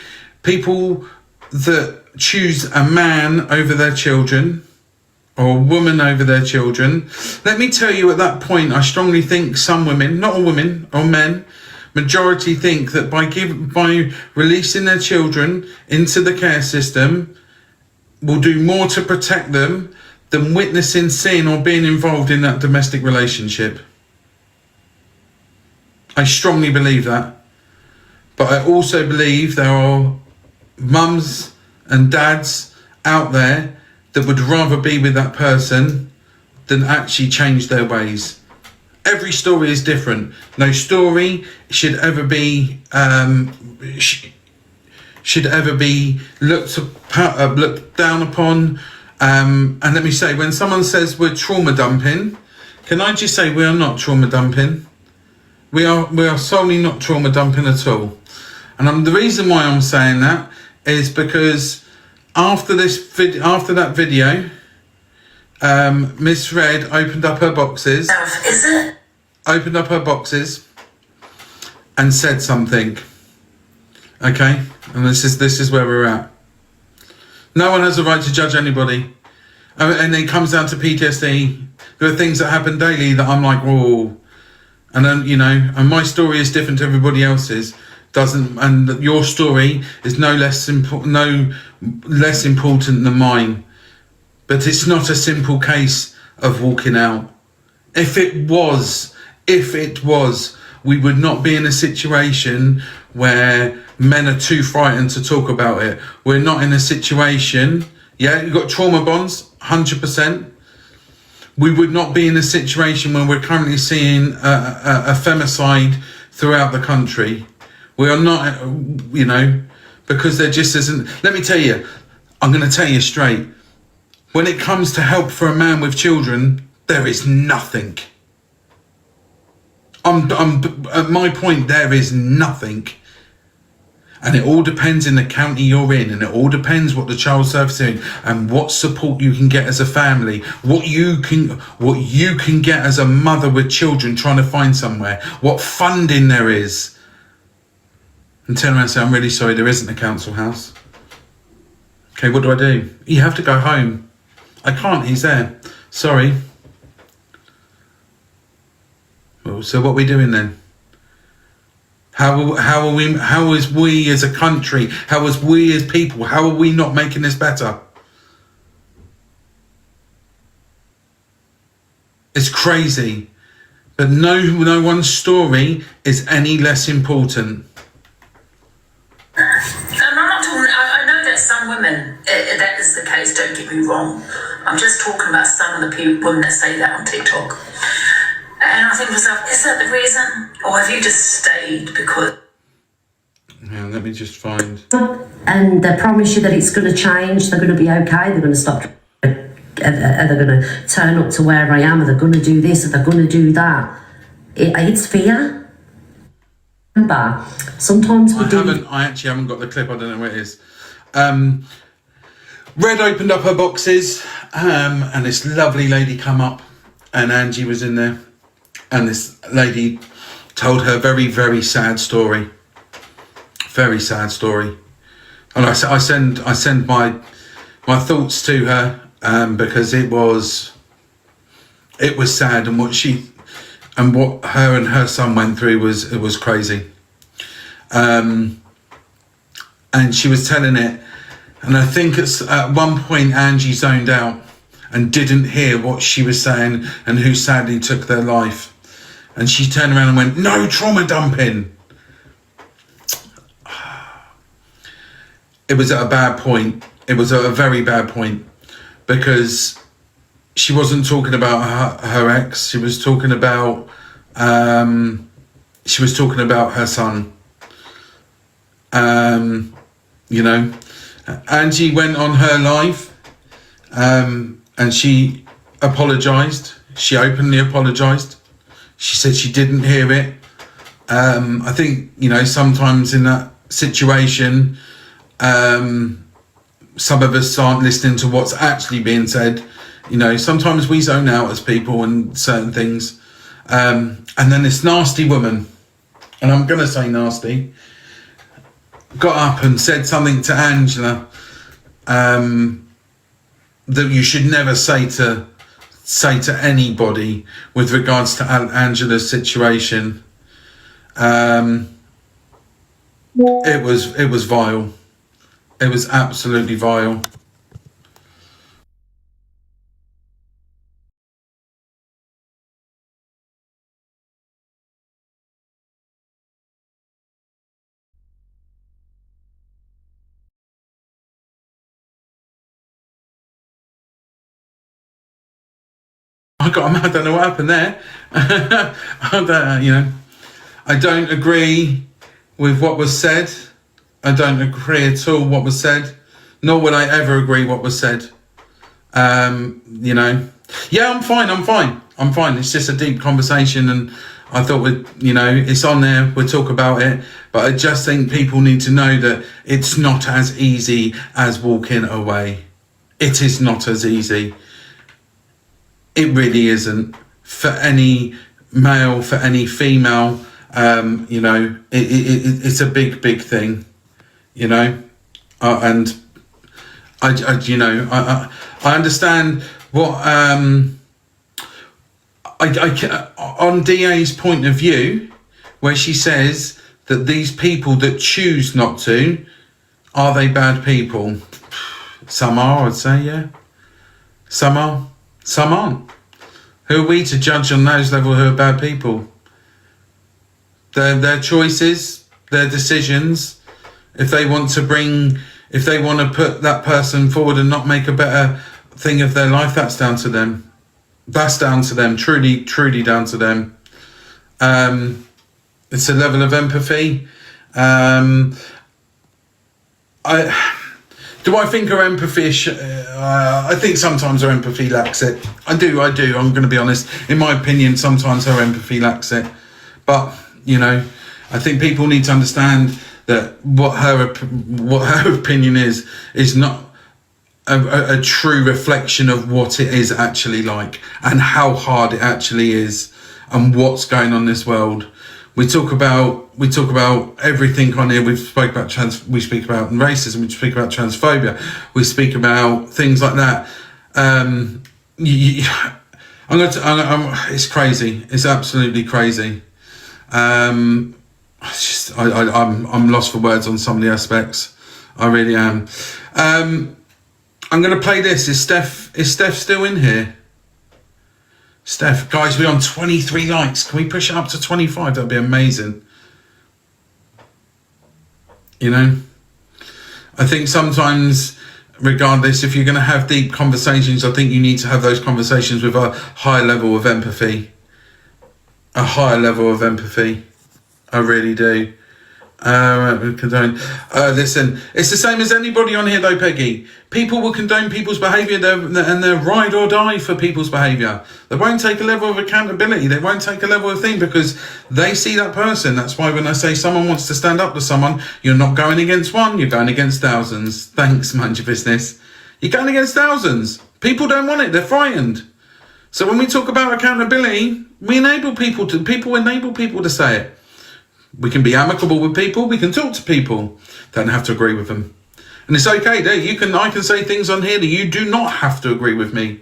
[SPEAKER 4] people that choose a man over their children or a woman over their children, let me tell you, at that point, I strongly think some women, not all women or men, majority think that by releasing their children into the care system will do more to protect them than witnessing, seeing or being involved in that domestic relationship. I strongly believe that. But I also believe there are mums and dads out there that would rather be with that person than actually change their ways. Every story is different. No story should ever be looked down upon. And let me say, when someone says we're trauma dumping, can I just say we are not trauma dumping? We are solely not trauma dumping at all. And the reason why I'm saying that is because after that video, Miss Red opened up her boxes. Opened up her boxes and said something. Okay, and this is where we're at. No one has a right to judge anybody, and it comes down to PTSD. There are things that happen daily that I'm like, whoa, and then and my story is different to everybody else's. And your story is no less important than mine. But it's not a simple case of walking out. If it was, we would not be in a situation where men are too frightened to talk about it. We're not in a situation, you've got trauma bonds, 100%. We would not be in a situation where we're currently seeing a femicide throughout the country. We are not, because there just isn't. Let me tell you, I'm going to tell you straight. When it comes to help for a man with children, there is nothing. At my point, there is nothing. And it all depends in the county you're in, and it all depends what the child service is in, and what support you can get as a family, what you can get as a mother with children trying to find somewhere, what funding there is. And turn around and say, I'm really sorry, there isn't a council house. Okay, what do? You have to go home. I can't, he's there. Sorry. Well, so what are we doing then? How is we as a country, how is we as people, how are we not making this better? It's crazy. But no one's story is any less important.
[SPEAKER 10] I know that some women, that is the case, don't get me wrong. I'm just talking about some of the women that say that on TikTok. And I think to myself, is that the reason? Or have you just stayed because...
[SPEAKER 4] Yeah, let me just find...
[SPEAKER 5] And they promise you that it's going to change, they're going to be okay, they're going to stop... Are they going to turn up to where I am? Are they going to do this? Are they going to do that? It's fear. Remember, sometimes
[SPEAKER 4] I actually haven't got the clip, I don't know where it is. Red opened up her boxes, and this lovely lady come up, and Angie was in there, and this lady told her very, very sad story. Very sad story. And I send my thoughts to her, because it was sad, and what her and her son went through was crazy. And she was telling it, and I think at one point Angie zoned out and didn't hear what she was saying and who sadly took their life. And she turned around and went, no trauma dumping. It was at a bad point. It was at a very bad point, because she wasn't talking about her ex. She was talking about her son. Angie went on her live, and she apologized. She openly apologized. She said she didn't hear it. I think, sometimes in that situation, some of us aren't listening to what's actually being said. Sometimes we zone out as people and certain things. And then this nasty woman, and I'm going to say nasty, got up and said something to Angela that you should never say to anybody with regards to Angela's situation. It was vile. It was absolutely vile. I don't know what happened there. I don't agree with what was said. I don't agree at all what was said, nor would I ever agree what was said. Yeah, I'm fine. It's just a deep conversation, and I thought it's on there. We'll talk about it, but I just think people need to know that it's not as easy as walking away. It is not as easy. It really isn't, for any male, for any female. It's a big thing, and I understand what on DA's point of view, where she says that these people that choose not to, are they bad people? Some are, I'd say, yeah. Some are. Some aren't. Who are we to judge on those levels who are bad people? Their choices, their decisions. If they want to put that person forward and not make a better thing of their life, that's down to them. That's down to them. Truly down to them. It's a level of empathy. Do I think her empathy? I think sometimes her empathy lacks it. I do. I'm going to be honest. In my opinion, sometimes her empathy lacks it. But I think people need to understand that what her opinion is not a true reflection of what it is actually like, and how hard it actually is, and what's going on in this world. We talk about everything on here. We speak about racism. We speak about transphobia. We speak about things like that. It's crazy. It's absolutely crazy. I'm lost for words on some of the aspects. I really am. I'm going to play this. Is Steph still in here? Steph, guys, we're on 23 likes. Can we push it up to 25? That'd be amazing. I think sometimes, regardless, if you're going to have deep conversations, I think you need to have those conversations with a high level of empathy. A higher level of empathy. I really do. Listen, it's the same as anybody on here though, Peggy. People will condone people's behaviour and they're ride or die for people's behaviour. They won't take a level of accountability. They won't take a level of thing because they see that person. That's why when I say someone wants to stand up to someone, you're not going against one, you're going against thousands. Thanks, mind your business. You're going against thousands. People don't want it. They're frightened. So when we talk about accountability, we enable people to say it. We can be amicable with people. We can talk to people. Don't have to agree with them. And it's okay. I can say things on here that you do not have to agree with me.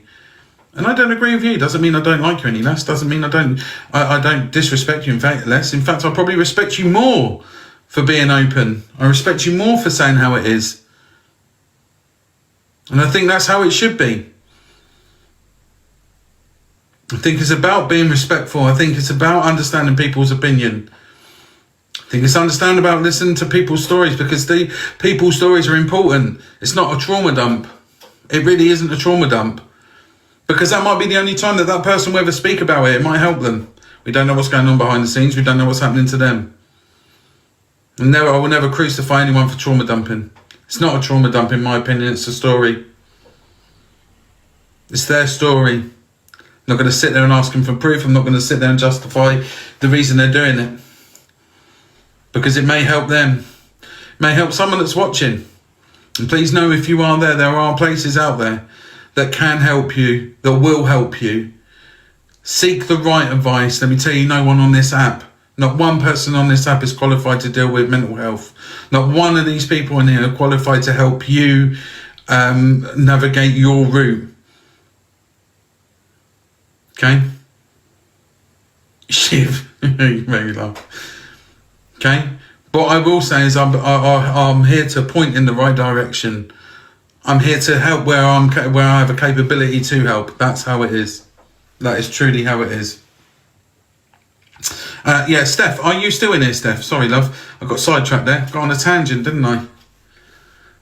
[SPEAKER 4] And I don't agree with you. Doesn't mean I don't like you any less. Doesn't mean I don't disrespect you. In fact, I probably respect you more for being open. I respect you more for saying how it is. And I think that's how it should be. I think it's about being respectful. I think it's about understanding people's opinion. I think it's understanding about listening to people's stories, because the people's stories are important. It's not a trauma dump. It really isn't a trauma dump, because that might be the only time that person will ever speak about it. It might help them. We don't know what's going on behind the scenes. We don't know what's happening to them. And I will never crucify anyone for trauma dumping. It's not a trauma dump in my opinion. It's a story. It's their story. I'm not going to sit there and ask them for proof. I'm not going to sit there and justify the reason they're doing it. Because it may help them. It may help someone that's watching. And please know, if you are there are places out there that can help you, that will help you Seek the right advice. Let me tell you, no one on this app, not one person on this app is qualified to deal with mental health. Not one of these people in here are qualified to help you navigate your route. Okay? Shiv, you made me laugh. Okay? What I will say is I'm here to point in the right direction. I'm here to help where I have a capability to help. That's how it is. That is truly how it is. Yeah, Steph, are you still in here, Steph? Sorry, love. I got sidetracked there. Got on a tangent, didn't I?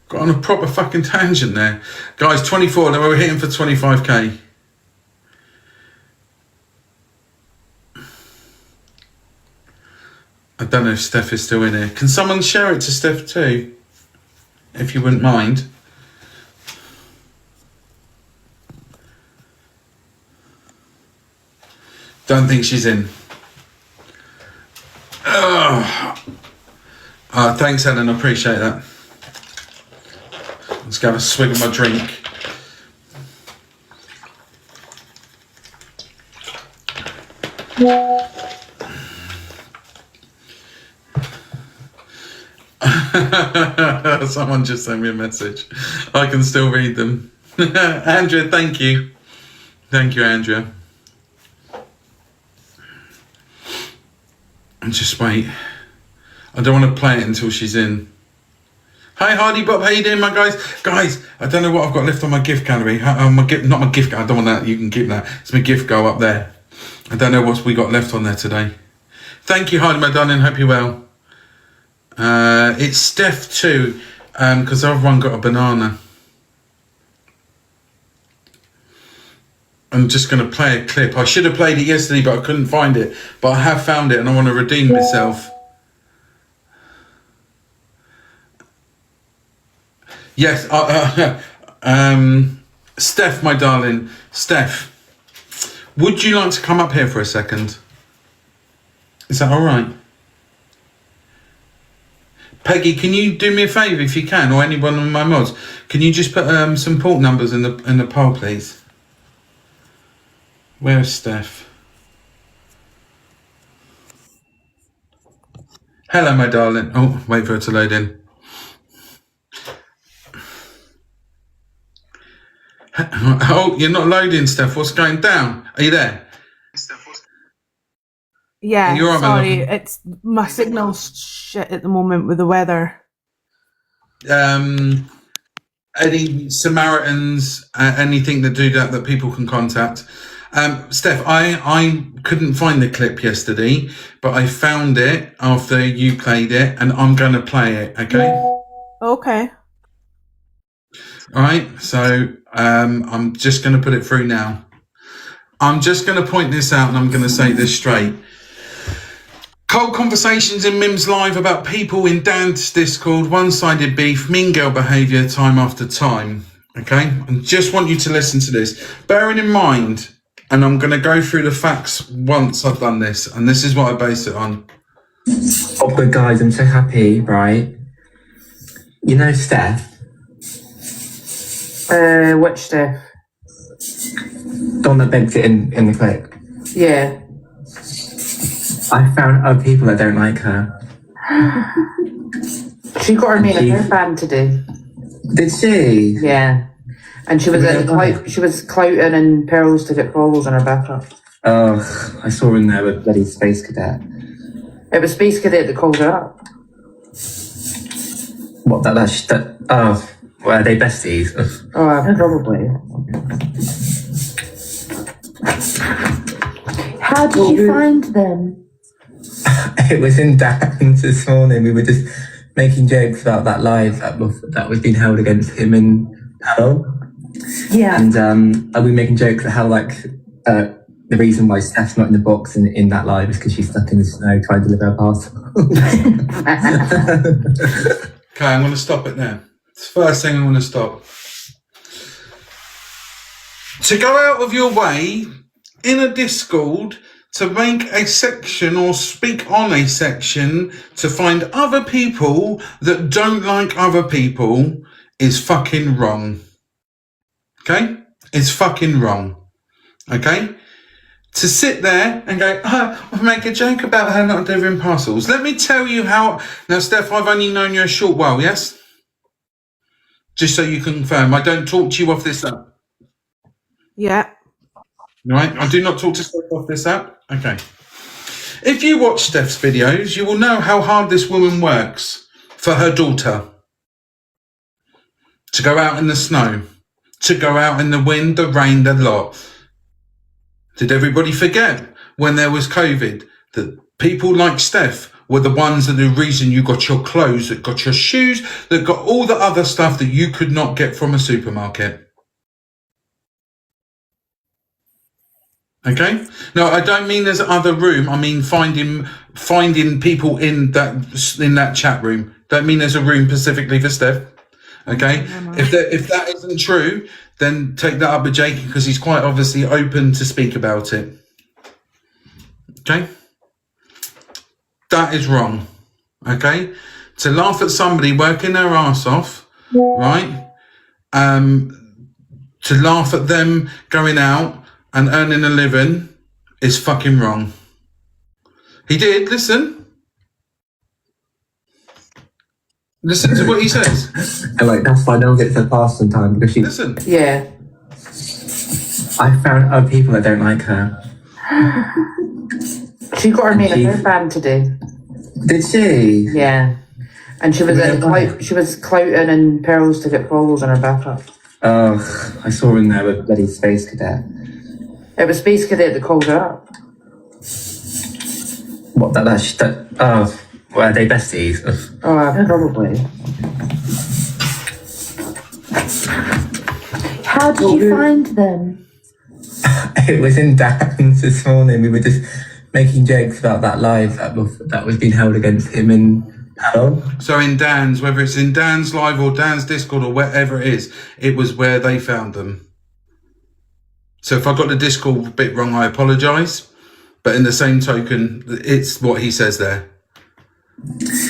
[SPEAKER 4] Got on a proper fucking tangent there. Guys, 24, then we're hitting for 25k. I don't know if Steph is still in here. Can someone share it to Steph too? If you wouldn't mind. Don't think she's in. Thanks, Helen. I appreciate that. Let's go have a swig of my drink. Someone just sent me a message. I can still read them. Andrea, thank you. Thank you, Andrea. And just wait. I don't want to play it until she's in. Hi Hardy Bob, how you doing, my guys? Guys, I don't know what I've got left on my gift gallery. Not my gift. I don't want that. You can keep that. It's my gift go up there. I don't know what we got left on there today. Thank you, Hardy, my darling. Hope you're well. It's Steph too, because everyone got a banana. I'm just going to play a clip. I should have played it yesterday, but I couldn't find it. But I have found it, and I want to redeem myself. Yes, Steph, my darling. Steph, would you like to come up here for a second? Is that all right? Peggy, can you do me a favour if you can, or anyone of my mods? Can you just put some port numbers in the poll, please? Where's Steph? Hello, my darling. Oh, wait for her to load in. Oh, you're not loading, Steph. What's going down? Are you there?
[SPEAKER 12] Yeah,
[SPEAKER 4] You're right,
[SPEAKER 12] sorry.
[SPEAKER 4] my love.
[SPEAKER 12] It's my signal's shit at the moment with the weather.
[SPEAKER 4] Any Samaritans, anything that do that people can contact. Steph, I couldn't find the clip yesterday, but I found it after you played it, and I'm going to play it, okay?
[SPEAKER 12] Okay.
[SPEAKER 4] All right, so I'm just going to put it through now. I'm just going to point this out, and I'm going to say this straight. Cold conversations in Mims Live about people in Dan's Discord, one-sided beef, mean girl behaviour time after time, okay? I just want you to listen to this. Bearing in mind, and I'm going to go through the facts once I've done this, and this is what I base it on.
[SPEAKER 13] Oh, but guys, I'm so happy, right? You know Steph?
[SPEAKER 11] Which Steph?
[SPEAKER 13] The one that begged it in the clip.
[SPEAKER 11] Yeah.
[SPEAKER 13] I found other people that don't like her.
[SPEAKER 11] She got her name in her band today.
[SPEAKER 13] Did she?
[SPEAKER 11] Yeah. And she was she was clouting and pearls to get followers on her backup.
[SPEAKER 13] Oh, I saw her in there with bloody Space Cadet.
[SPEAKER 11] It was Space Cadet that called her up.
[SPEAKER 13] What, oh, well, are they besties?
[SPEAKER 11] Oh, probably.
[SPEAKER 5] How did you find them?
[SPEAKER 13] It was in Dan's this morning. We were just making jokes about that live that was being held against him and Harold.
[SPEAKER 5] Yeah.
[SPEAKER 13] And are we making jokes at how, like, the reason why Steph's not in the box in that live is because she's stuck in the snow trying to deliver her parcel.
[SPEAKER 4] Okay, I'm going to stop it now. It's the first thing I'm going to stop. To go out of your way in a Discord to make a section or speak on a section to find other people that don't like other people is fucking wrong. Okay? It's fucking wrong. Okay? to sit there and go, I'll make a joke about her not delivering parcels. Let me tell you how. Now, Steph, I've only known you a short while, yes? Just so you can confirm, I don't talk to you off this app.
[SPEAKER 12] Yeah.
[SPEAKER 4] Right? I do not talk to Steph off this app. Okay. If you watch Steph's videos, you will know how hard this woman works for her daughter. To go out in the snow, to go out in the wind, the rain, the lot. Did everybody forget when there was COVID that people like Steph were the ones that the reason you got your clothes, that got your shoes, that got all the other stuff that you could not get from a supermarket? Okay. No, I don't mean there's other room. I mean finding people in that chat room. Don't mean there's a room specifically for Steph. Okay. If that isn't true, then take that up with Jake because he's quite obviously open to speak about it. Okay. That is wrong. Okay. To laugh at somebody working their ass off, right? To laugh at them going out and earning a living is fucking wrong. He did, listen. Listen to what he says.
[SPEAKER 13] And like, that's why no one gets their pass sometimes because she.
[SPEAKER 4] Listen.
[SPEAKER 11] Yeah.
[SPEAKER 13] I found other people that don't like her.
[SPEAKER 11] She got her made a hair band today.
[SPEAKER 13] Did she?
[SPEAKER 11] Yeah. And she was clouting in pearls to get followers on her backup.
[SPEAKER 13] Oh, I saw her in there with bloody Space Cadet.
[SPEAKER 11] It was Space Cadet that called her up.
[SPEAKER 13] What, oh, well, are they besties?
[SPEAKER 11] Oh, probably.
[SPEAKER 5] How did you find them?
[SPEAKER 13] It was in Dan's this morning. We were just making jokes about that live that was being held against him and Harold.
[SPEAKER 4] So in Dan's, whether it's in Dan's live or Dan's Discord or wherever it is, it was where they found them. So if I got the Discord bit wrong, I apologise. But in the same token, it's what he says there.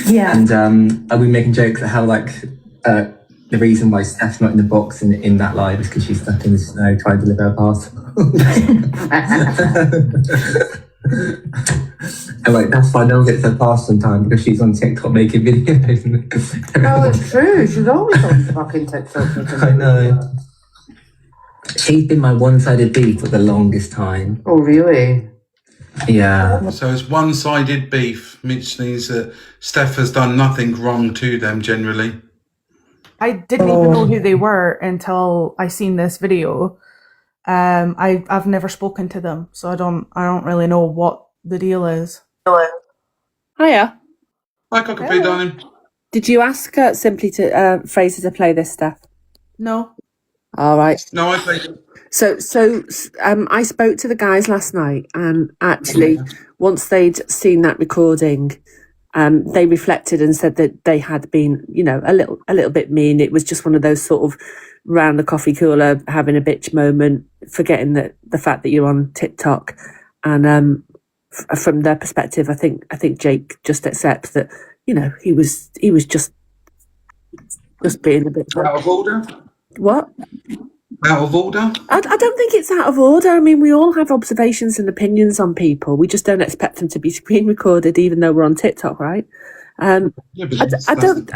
[SPEAKER 5] Yeah.
[SPEAKER 13] And are we making jokes at how the reason why Steph's not in the box in that live is because she's stuck in the snow trying to deliver her parcel. And like, that's why no one gets her pass sometimes because she's on TikTok making videos.
[SPEAKER 11] No, it's true. She's always on fucking TikTok.
[SPEAKER 13] I know. She's been my one-sided beef for the longest time.
[SPEAKER 11] Oh, really?
[SPEAKER 13] Yeah.
[SPEAKER 4] So it's one-sided beef, which means that Steph has done nothing wrong to them generally.
[SPEAKER 12] I didn't even know who they were until I seen this video. I've never spoken to them, so I don't really know what the deal is.
[SPEAKER 14] Hiya.
[SPEAKER 4] Hi, Cockapoo, darling.
[SPEAKER 14] Did you ask Simply to Fraser to play this stuff?
[SPEAKER 12] No.
[SPEAKER 14] All right.
[SPEAKER 4] No, I played it.
[SPEAKER 14] So I spoke to the guys last night, and actually, once they'd seen that recording, they reflected and said that they had been, a little bit mean. It was just one of those sort of round the coffee cooler, having a bitch moment, forgetting that the fact that you're on TikTok, and from their perspective, I think Jake just accepts that, he was just being a bit
[SPEAKER 4] out of order.
[SPEAKER 14] What?
[SPEAKER 4] Out of order?
[SPEAKER 14] I don't think it's out of order. I mean, we all have observations and opinions on people. We just don't expect them to be screen recorded, even though we're on TikTok, right? I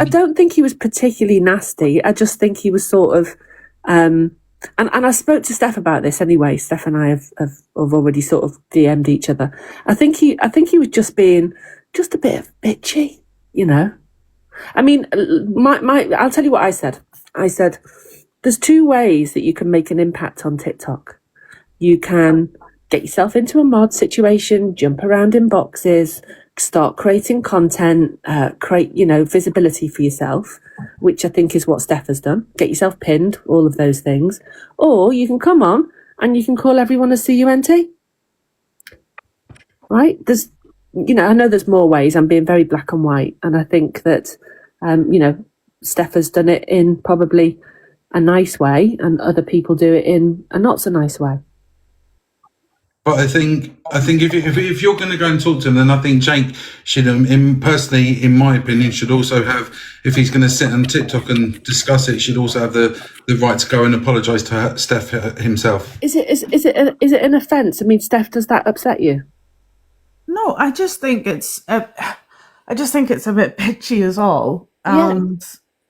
[SPEAKER 14] don't think he was particularly nasty. I just think he was sort of, and I spoke to Steph about this anyway. Steph and I have already sort of DM'd each other. I think he was just being just a bit bitchy, I mean, I'll tell you what I said. I said, there's two ways that you can make an impact on TikTok. You can get yourself into a mod situation, jump around in boxes, start creating content, create, visibility for yourself, which I think is what Steph has done. Get yourself pinned, all of those things. Or you can come on and you can call everyone a CUNT. Right? There's, I know there's more ways. I'm being very black and white. And I think that, Steph has done it in probably a nice way and other people do it in a not so nice way.
[SPEAKER 4] But I think if you're going to go and talk to him, then I think Jake should, personally, in my opinion, should also have, if he's going to sit on TikTok and discuss it, should also have the right to go and apologise to Steph himself.
[SPEAKER 14] Is it an offence? I mean, Steph, does that upset you?
[SPEAKER 12] No, I just think it's a bit bitchy as all.
[SPEAKER 14] Yeah.
[SPEAKER 12] And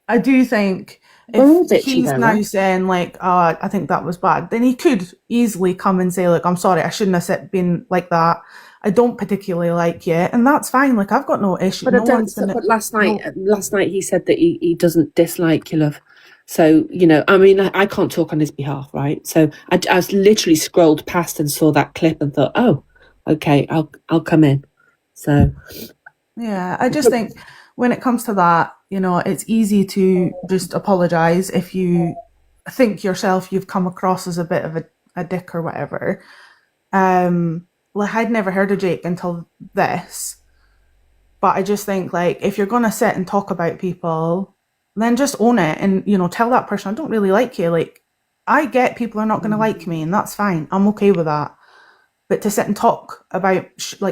[SPEAKER 12] I do think
[SPEAKER 14] We're all
[SPEAKER 12] if
[SPEAKER 14] bitchy
[SPEAKER 12] he's
[SPEAKER 14] though,
[SPEAKER 12] now
[SPEAKER 14] right?
[SPEAKER 12] saying like, "Oh, I think that was bad," then he could easily come and say, "Like, I'm sorry, I shouldn't have been like that. I don't particularly like you," and that's fine. Like, I've got no issue.
[SPEAKER 14] But, but last night he said that he doesn't dislike you, love. So, you know, I mean, I can't talk on his behalf, right? So I literally scrolled past and saw that clip and thought, oh, okay, I'll come in. So
[SPEAKER 12] Yeah, I just think when it comes to that, you know, it's easy to just apologise if you think yourself you've come across as a bit of a dick or whatever. Like, I'd never heard of Jake until this, but I just think, like, if you're going to sit and talk about people, then just own it and, you know, tell that person, I don't really like you. Like, I get people are not going to like me, and that's fine. I'm okay with that. But to sit and talk about,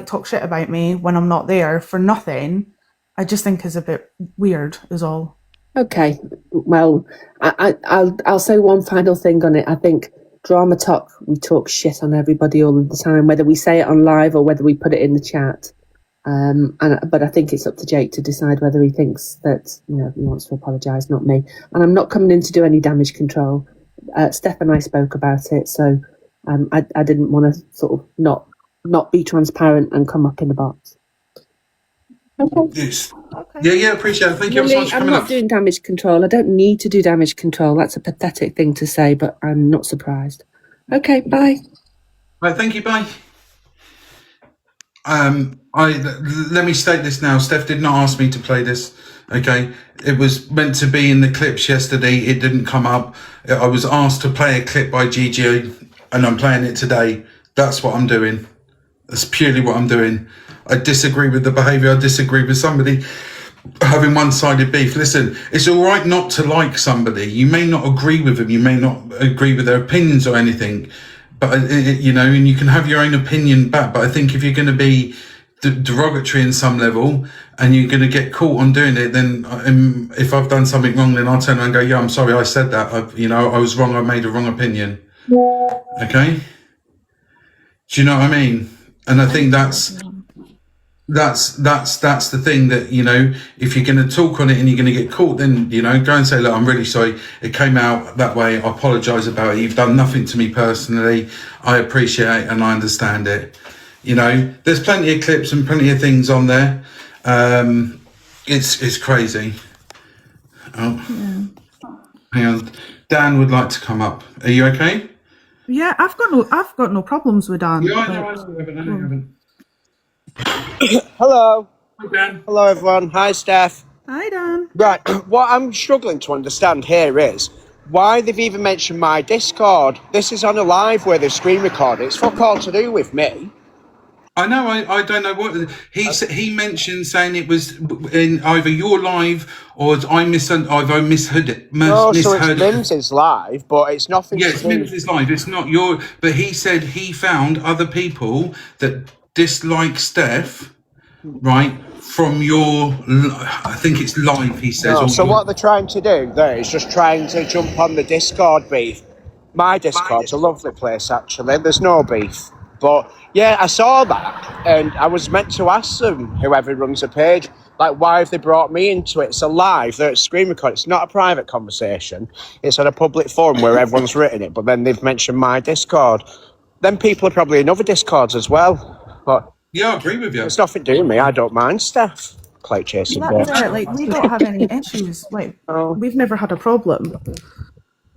[SPEAKER 12] talk shit about me when I'm not there for nothing, I just think is a bit weird, is all.
[SPEAKER 14] okay, well, I'll say one final thing on it. I think drama talk, we talk shit on everybody all the time, whether we say it on live or whether we put it in the chat. But I think it's up to Jake to decide whether he thinks that, you know, he wants to apologise, not me. And I'm not coming in to do any damage control. Steph and I spoke about it, so I didn't want to sort of not be transparent and come up in the box. Okay.
[SPEAKER 4] Yes. Yeah, appreciate it. Thank you so much for
[SPEAKER 14] I'm
[SPEAKER 4] coming
[SPEAKER 14] not
[SPEAKER 4] up.
[SPEAKER 14] doing damage control. I don't need to do damage control. That's a pathetic thing to say, but I'm not surprised. Okay, bye.
[SPEAKER 4] Right, thank you, bye. Let me state this now. Steph did not ask me to play this. Okay, it was meant to be in the clips yesterday. It didn't come up. I was asked to play a clip by Gigi, and I'm playing it today. That's what I'm doing. That's purely what I'm doing. I disagree with the behaviour. I disagree with somebody having one-sided beef. Listen, it's all right not to like somebody. You may not agree with them. You may not agree with their opinions or anything. But, you know, and you can have your own opinion back. But I think if you're going to be derogatory in some level and you're going to get caught on doing it, then if I've done something wrong, then I'll turn around and go, yeah, I'm sorry, I said that. I was wrong. I made a wrong opinion. Okay? Do you know what I mean? And I think that's the thing that, you know, if you're going to talk on it and you're going to get caught, then, you know, go and say, look, I'm really sorry. It came out that way. I apologise about it. You've done nothing to me personally. I appreciate it and I understand it. You know, there's plenty of clips and plenty of things on there. It's crazy. Oh, yeah. Hang on. Dan would like to come up. Are you okay?
[SPEAKER 12] Yeah, I've got no problems with Dan.
[SPEAKER 4] Yeah, I know you haven't.
[SPEAKER 6] Hello.
[SPEAKER 4] Hi, Dan.
[SPEAKER 6] Hello, everyone. Hi, Steph.
[SPEAKER 12] Hi, Dan.
[SPEAKER 6] Right, what I'm struggling to understand here is why they've even mentioned my Discord. This is on a live where they've screen recorded. It's fuck all to do with me.
[SPEAKER 4] I know. I don't know what he mentioned, saying it was in either your live or I've misheard it.
[SPEAKER 6] So it's Mims's live, but it's nothing.
[SPEAKER 4] Yes, Mims's live. It's not your. But he said he found other people that dislike Steph, right? From your, I think it's live. He says.
[SPEAKER 6] No, so what they're trying to do there is just trying to jump on the Discord beef. My Discord's a lovely place, actually. There's no beef. But yeah, I saw that, and I was meant to ask them, whoever runs the page, like, why have they brought me into it? It's a live, they're at screen record. It's not a private conversation. It's on a public forum where everyone's written it, but then they've mentioned my Discord. Then people are probably in other Discords as well. But
[SPEAKER 4] yeah, I agree with you.
[SPEAKER 6] It's nothing to do with me. I don't mind, Steph. Clout chasing.
[SPEAKER 12] That's it. Like, we don't have any issues. Like, we've never had a problem.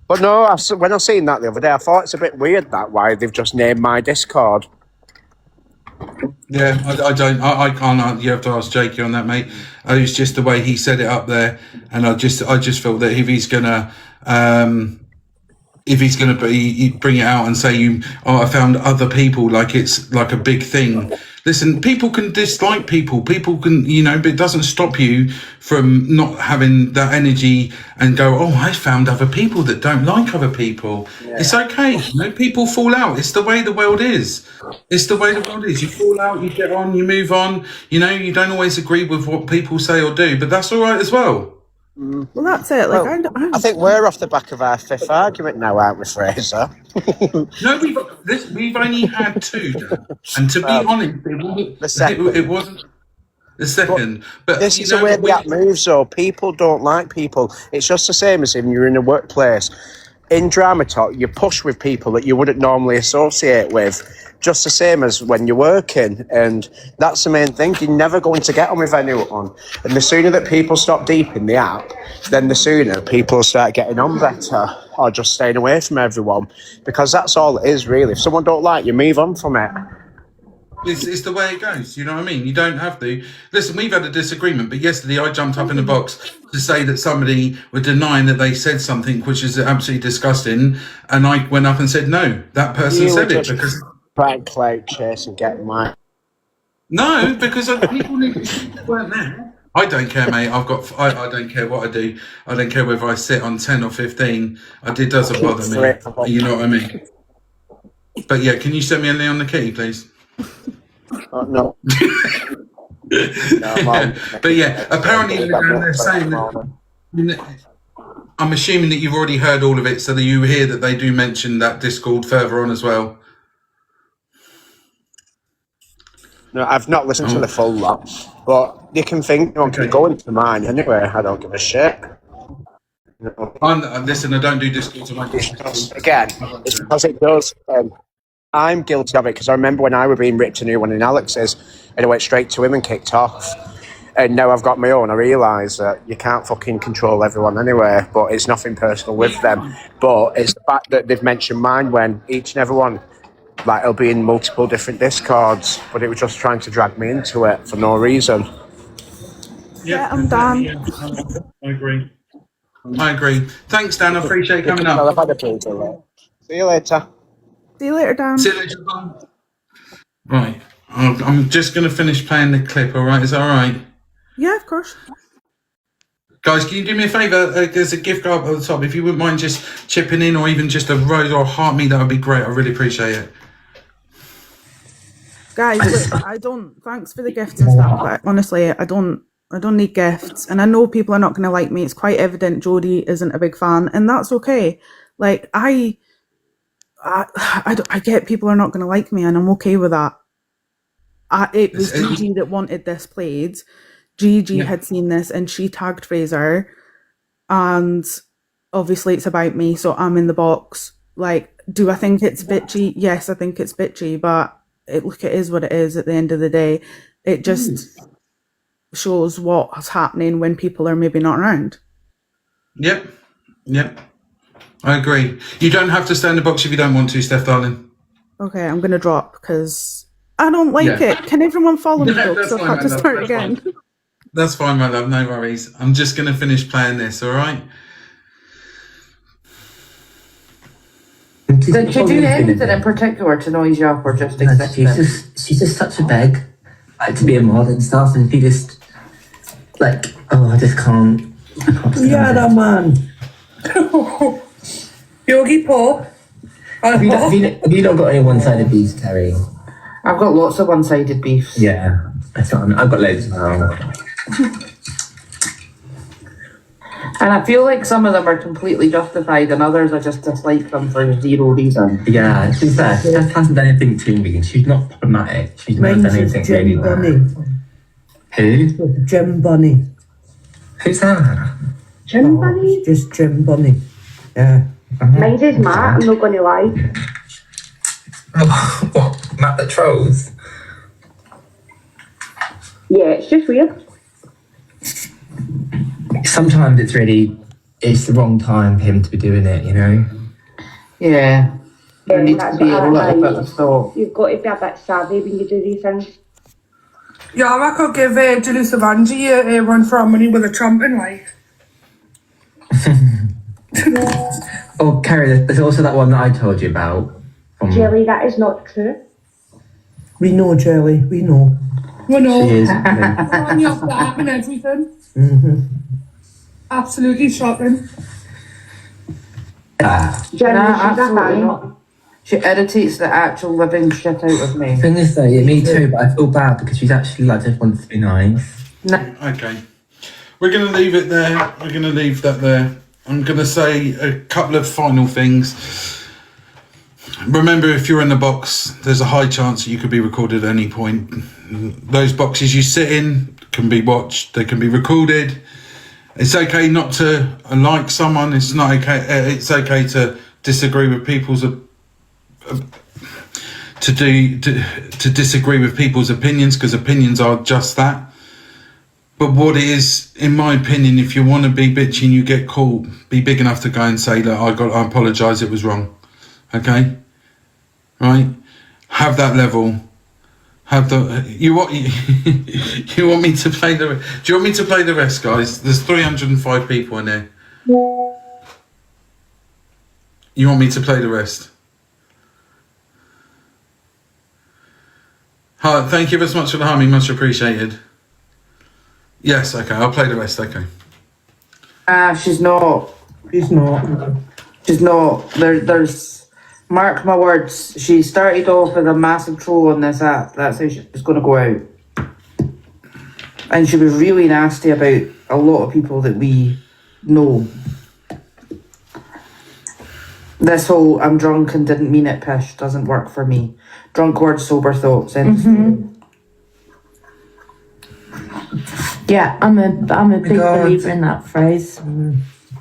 [SPEAKER 6] But no, when I seen that the other day, I thought it's a bit weird that why they've just named my Discord.
[SPEAKER 4] Yeah, I can't. You have to ask Jakey on that, mate. It's just the way he said it up there, and I just felt that if he's gonna bring it out and say I found other people, like it's like a big thing, Listen, people can dislike people. People can, but it doesn't stop you from not having that energy and go, oh, I found other people that don't like other people. Yeah. It's okay. People fall out. It's the way the world is. It's the way the world is. You fall out, you get on, you move on. You don't always agree with what people say or do, but that's all right as well.
[SPEAKER 12] Well, that's it. Like,
[SPEAKER 6] I think we're off the back of our fifth argument now, aren't we, Fraser?
[SPEAKER 4] No, we've only had two, Dan. And to be honest, it wasn't the second. But
[SPEAKER 6] this is the way the app moves, though. People don't like people. It's just the same as if you're in a workplace. In Drama Talk, you push with people that you wouldn't normally associate with, just the same as when you're working. And that's the main thing. You're never going to get on with anyone. And the sooner that people stop deep in the app, then the sooner people start getting on better or just staying away from everyone. Because that's all it is, really. If someone don't like you, move on from it.
[SPEAKER 4] It's the way it goes, you know what I mean? You don't have to. Listen, we've had a disagreement, but yesterday I jumped up in the box to say that somebody were denying that they said something which is absolutely disgusting, and I went up and said, no, that person said it because...
[SPEAKER 6] Try and clout chase and get mine.
[SPEAKER 4] No, because people weren't there. I don't care, mate. I don't care what I do. I don't care whether I sit on 10 or 15. It doesn't bother me. You know what I mean? But yeah, can you send me a Leon the Kitty, please?
[SPEAKER 6] No.
[SPEAKER 4] But yeah, apparently they're saying that. I'm assuming that you've already heard all of it, so that you hear that they do mention that Discord further on as well.
[SPEAKER 6] No, I've not listened to the full lot, but you can think, can go into mine anyway. I don't give a shit.
[SPEAKER 4] Listen, I don't do Discord to my
[SPEAKER 6] again, it's because it does. I'm guilty of it because I remember when I were being ripped a new one in Alex's and I went straight to him and kicked off. And now I've got my own. I realise that you can't fucking control everyone anyway, but it's nothing personal with them. But it's the fact that they've mentioned mine when each and every one, like, it'll be in multiple different Discords, but it was just trying to drag me into it for no reason.
[SPEAKER 12] Yeah, I'm done.
[SPEAKER 4] I agree. Thanks, Dan. I appreciate you coming up.
[SPEAKER 6] See you later.
[SPEAKER 12] See you later, Dan.
[SPEAKER 4] See you later, Dan. Right. I'm just going to finish playing the clip, all right? Is that all right?
[SPEAKER 12] Yeah, of course.
[SPEAKER 4] Guys, can you do me a favour? There's a gift card at the top. If you wouldn't mind just chipping in or even just a rose or a heart me, that would be great. I really appreciate it.
[SPEAKER 12] Guys, look, thanks for the gifts and stuff, but honestly, I don't need gifts. And I know people are not going to like me. It's quite evident Jodie isn't a big fan, and that's okay. Like, I get people are not going to like me, and I'm okay with that. It was Gigi that wanted this played. Gigi had seen this and she tagged Fraser, and obviously it's about me, so I'm in the box. Like, do I think it's bitchy? Yes, I think it's bitchy, but it is what it is at the end of the day. It just shows what's happening when people are maybe not around.
[SPEAKER 4] Yep. I agree. You don't have to stay in the box if you don't want to, Steph, darling.
[SPEAKER 12] Okay, I'm going to drop because I don't like it. Can everyone follow me, though? So I have to start again.
[SPEAKER 4] That's fine, my love. No worries. I'm just going to finish playing this, all right?
[SPEAKER 11] Did she do anything in particular to noise you up or just exist?
[SPEAKER 13] She's just such a beg, like, to be a mod and stuff, and she just, like, I just can't.
[SPEAKER 14] Yeah, that man. Yogi Paul.
[SPEAKER 13] Have you not got any one-sided beefs, Terry?
[SPEAKER 11] I've got lots of one-sided beefs.
[SPEAKER 13] Yeah, that's what I mean. I've got loads now.
[SPEAKER 11] And I feel like some of them are completely justified and others I just dislike them for zero reason.
[SPEAKER 13] Yeah, to be fair, she hasn't done anything to me and she's not problematic. She's not done anything really bad. Who?
[SPEAKER 14] Jim Bunny.
[SPEAKER 13] Who's that?
[SPEAKER 11] Jim Bunny?
[SPEAKER 14] Just Jim Bunny. Yeah.
[SPEAKER 11] Mine's is Matt, I'm not going to lie.
[SPEAKER 13] What? Matt the Trolls?
[SPEAKER 11] Yeah, it's just weird.
[SPEAKER 13] Sometimes it's the wrong time for him to be doing it, you know?
[SPEAKER 11] Yeah. There needs to be a little bit of thought.
[SPEAKER 15] You've got to be a bit savvy when you do these things.
[SPEAKER 16] Yeah, I could give Julie Savanji a run for our money with a trumpet, like.
[SPEAKER 13] Oh, Carrie, there's also that one that I told you about.
[SPEAKER 15] Jelly, that is not true.
[SPEAKER 13] We know, Jelly. We know.
[SPEAKER 16] We know.
[SPEAKER 13] She is.
[SPEAKER 16] On you off the app and everything. Absolutely shocking.
[SPEAKER 11] Absolutely not. She irritates the actual living shit out of me.
[SPEAKER 13] Thing is though, yeah, me too, but I feel bad because she's actually like just wants to be nice.
[SPEAKER 4] Okay. We're going to leave it there. We're going to leave that there. I'm going to say a couple of final things. Remember, if you're in the box, there's a high chance that you could be recorded at any point. Those boxes you sit in can be watched. They can be recorded. It's okay not to like someone. It's not okay. It's okay to disagree with people's to disagree with people's opinions, because opinions are just that. But what it is, in my opinion, if you want to be bitchy and you get caught, be big enough to go and say, look, I apologise, it was wrong. Okay? Right? Have that level. Have the you want you want me to play the? Do you want me to play the rest, guys? There's 305 people in there. You want me to play the rest? Hi, thank you very much for the harmony, much appreciated. Yes, okay, I'll play the rest. Okay.
[SPEAKER 11] She's not.
[SPEAKER 13] She's not.
[SPEAKER 11] She's not. There's. Mark my words. She started off as a massive troll on this app. That's how she's going to go out. And she was really nasty about a lot of people that we know. This whole I'm drunk and didn't mean it pish doesn't work for me. Drunk words, sober thoughts.
[SPEAKER 5] Yeah, I'm a big believer in that phrase.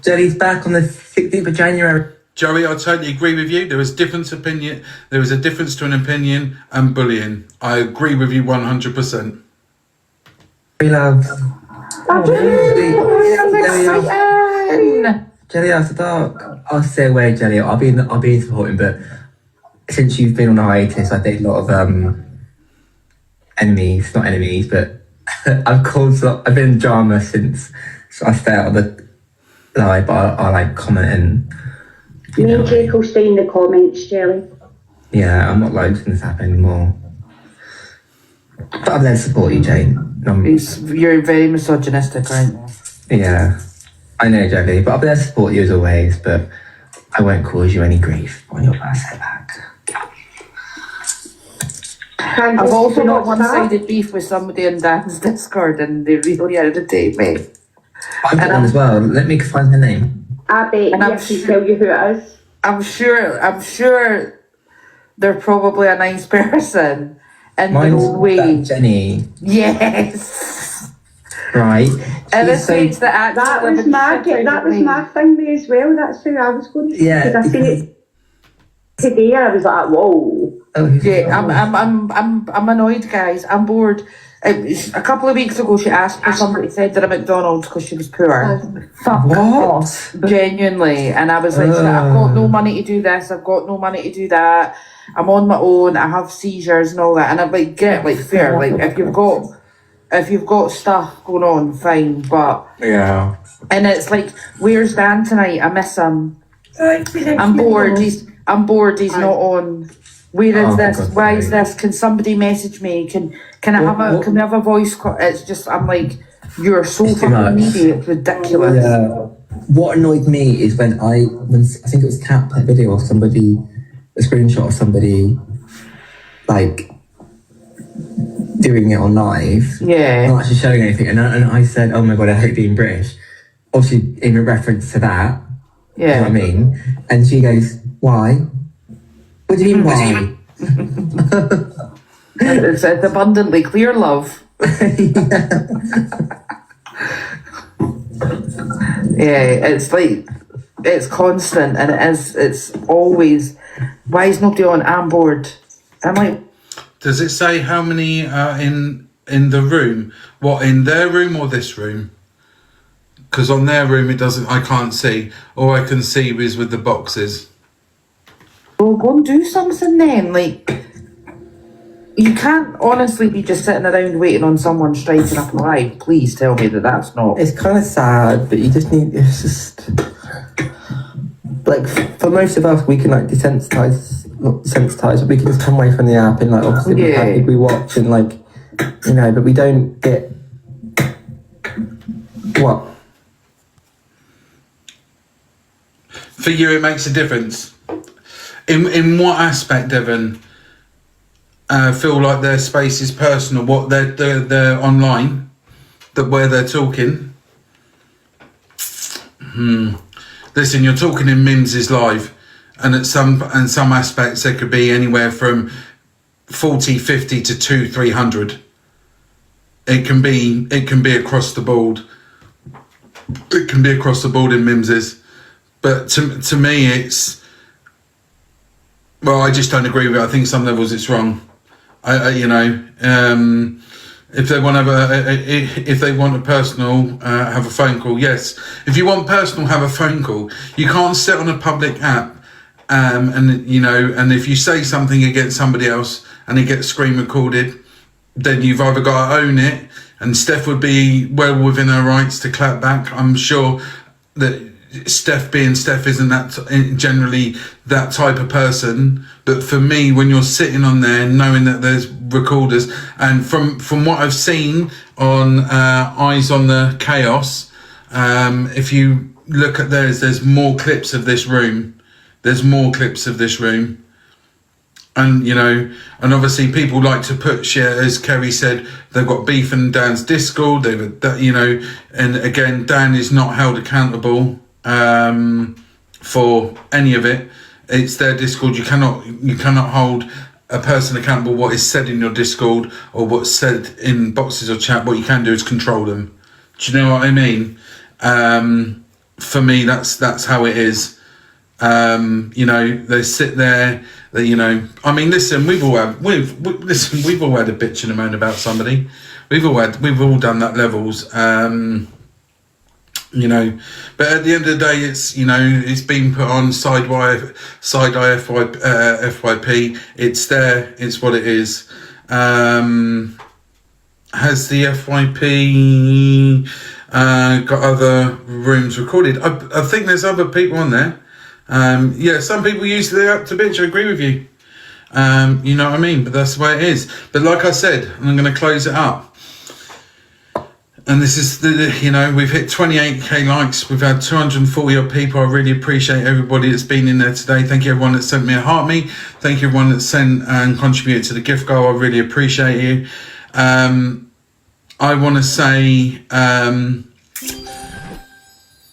[SPEAKER 13] Jelly's back on the 16th of January.
[SPEAKER 4] Joey, I totally agree with you. There is different opinion. There is a difference to an opinion and bullying. I agree with you 100%.
[SPEAKER 13] We love. Jelly after dark. I'll stay away, Jelly. I'll be supporting, but since you've been on a hiatus, I think a lot of enemies, not enemies, but I've been in drama since I stay out of the live, but I like comment and.
[SPEAKER 15] Me and Jake will stay in the comments, Jelly.
[SPEAKER 13] Yeah, I'm not allowed to this app anymore. But I'm there to support you, Jane.
[SPEAKER 11] You're very misogynistic, aren't you?
[SPEAKER 13] Yeah, I know, Jelly, but I'll be there to support you as always, but I won't cause you any grief on your birthday back.
[SPEAKER 11] I've also got one-sided beef with somebody in Dan's Discord and they really irritate me.
[SPEAKER 13] I've got one as well. Let me find her name.
[SPEAKER 15] I bet I can tell you who it is.
[SPEAKER 11] I'm sure they're probably a nice person in their own way.
[SPEAKER 13] Jenny.
[SPEAKER 11] Yes.
[SPEAKER 13] Right.
[SPEAKER 15] That was my thing there as well. That's how I was going to say.
[SPEAKER 13] Yeah.
[SPEAKER 15] Because I seen it today and I was like, whoa.
[SPEAKER 11] I'm annoyed, guys. I'm bored. A couple of weeks ago, she asked for somebody to send her a McDonald's because she was poor.
[SPEAKER 5] Fuck off.
[SPEAKER 11] Genuinely. And I was like, I've got no money to do this. I've got no money to do that. I'm on my own. I have seizures and all that. And I'm like, fair. Like, if you've got stuff going on, fine. But
[SPEAKER 13] yeah.
[SPEAKER 11] And it's like, where's Dan tonight? I miss him. I'm bored. He's not on. Where is this? Why is this? Can somebody message me? Can I have a voice call? It's just, I'm like, you're so fucking needy. It's ridiculous.
[SPEAKER 13] Yeah. What annoyed me is when I think it was Kat put a video of somebody, a screenshot of somebody, like, doing it on live.
[SPEAKER 11] Yeah.
[SPEAKER 13] Not actually showing anything. And I said, oh my God, I hate being British. Obviously, in reference to that.
[SPEAKER 11] Yeah.
[SPEAKER 13] You know what I mean? And she goes, why? What do you mean, why?
[SPEAKER 11] It's abundantly clear, love. Yeah, it's like, it's constant and it's always, why is nobody on? I'm bored. I'm like,
[SPEAKER 4] does it say how many are in the room? What, in their room or this room? Because on their room it doesn't, I can't see. All I can see is with the boxes.
[SPEAKER 11] Well, go and do something then. Like, you can't honestly be just sitting around waiting on someone striking up a live. Please tell me that that's not.
[SPEAKER 13] It's kind of sad, but you just need, it's just, like, for most of us, we can, like, desensitize not sensitized, but we can just come away from the app and like obviously we have people we watch and like, you know, but we don't get what.
[SPEAKER 4] For you, it makes a difference. In what aspect, Evan? Feel like their space is personal. What they're online, that where they're talking. Listen, you're talking in Mims's live, and at some aspects there could be anywhere from 40, 50 to 200-300. It can be across the board. It can be across the board in Mims's, but to me it's, well, I just don't agree with it. I think some levels it's wrong. If they want to if they want a personal, have a phone call. Yes, if you want personal, have a phone call. You can't sit on a public app, and if you say something against somebody else and it gets screen recorded, then you've either got to own it. And Steph would be well within her rights to clap back. I'm sure that Steph being Steph isn't that generally that type of person, but for me, when you're sitting on there knowing that there's recorders, and from what I've seen on Eyes on the Chaos, if you look at there's more clips of this room. There's more clips of this room, and and obviously people like to put share, as Kerry said, they've got beef in Dan's Discord. And again, Dan is not held accountable for any of it. It's their Discord. You cannot hold a person accountable what is said in your Discord or what's said in boxes or chat. What you can do is control them. Do you know what I mean? For me, that's how it is. They sit there. Listen, we've all had a bitch and a moan about somebody. We've all done that levels. But at the end of the day, it's been put on side eye FYP. It's there. It's what it is. Has the FYP got other rooms recorded? I think there's other people on there. Some people use the app to bitch. I agree with you. You know what I mean? But that's the way it is. But like I said, I'm going to close it up. And this is we've hit 28k likes. We've had 240 odd people. I really appreciate everybody that's been in there today. Thank you everyone that sent me a heart me. Thank you everyone that sent and contributed to the gift goal. I really appreciate you. I want to say,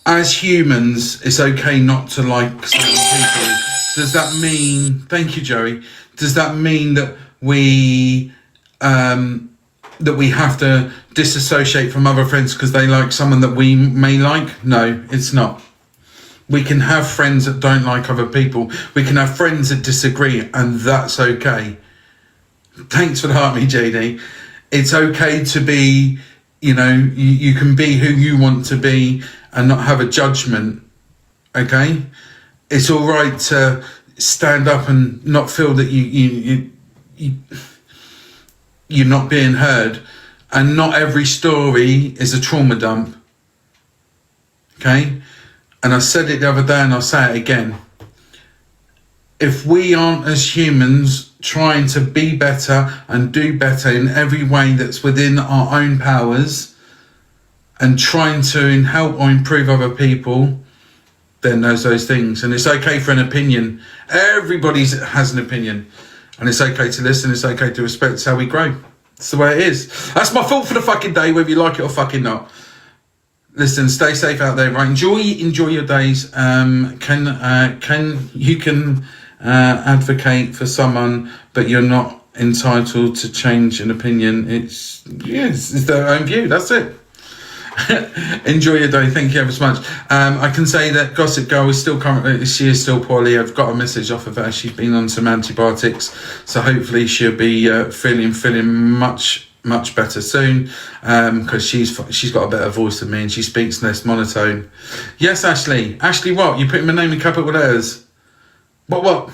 [SPEAKER 4] as humans, it's okay not to like certain people. Does that mean, thank you, Joey, does that mean that we have to disassociate from other friends because they like someone that we may like? No, it's not. We can have friends that don't like other people. We can have friends that disagree, and that's okay. Thanks for the heart me, JD. It's okay to be, you can be who you want to be and not have a judgment, okay? It's all right to stand up and not feel that you're not being heard, and not every story is a trauma dump, okay? And I said it the other day and I'll say it again. If we aren't as humans trying to be better and do better in every way that's within our own powers and trying to help or improve other people, then there's those things. And it's okay for an opinion. Everybody has an opinion. And it's okay to listen. It's okay to respect. It's how we grow. It's the way it is. That's my thought for the fucking day, whether you like it or fucking not. Listen, stay safe out there, right? Enjoy your days. You can advocate for someone, but you're not entitled to change an opinion. It's their own view. That's it. Enjoy your day. Thank you ever so much. I can say that Gossip Girl is still she is still poorly. I've got a message off of her. She's been on some antibiotics, so hopefully she'll be feeling much better soon, because she's got a better voice than me and she speaks less monotone. Yes, Ashley, what, you putting my name in capital letters? What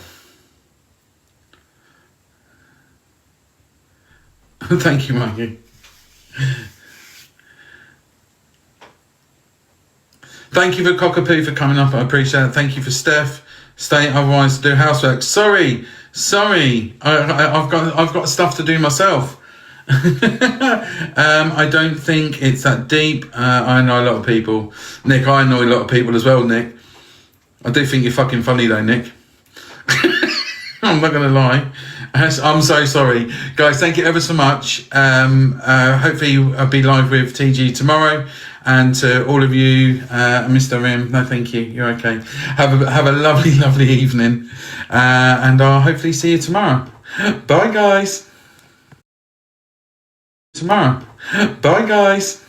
[SPEAKER 4] Thank you, Maggie. Thank you for Cockapoo for coming up. I appreciate it. Thank you for Steph. Stay otherwise do housework. Sorry, Sorry, I've got stuff to do myself. I don't think it's that deep. I know a lot of people. Nick, I know a lot of people as well, Nick. I do think you're fucking funny though, Nick. I'm not going to lie. I'm so sorry. Guys, thank you ever so much. Hopefully I'll be live with TG tomorrow. And to all of you, Mr. Rim, no thank you. You're okay. Have a lovely, lovely evening. And I'll hopefully see you tomorrow. Bye, guys. Tomorrow. Bye, guys.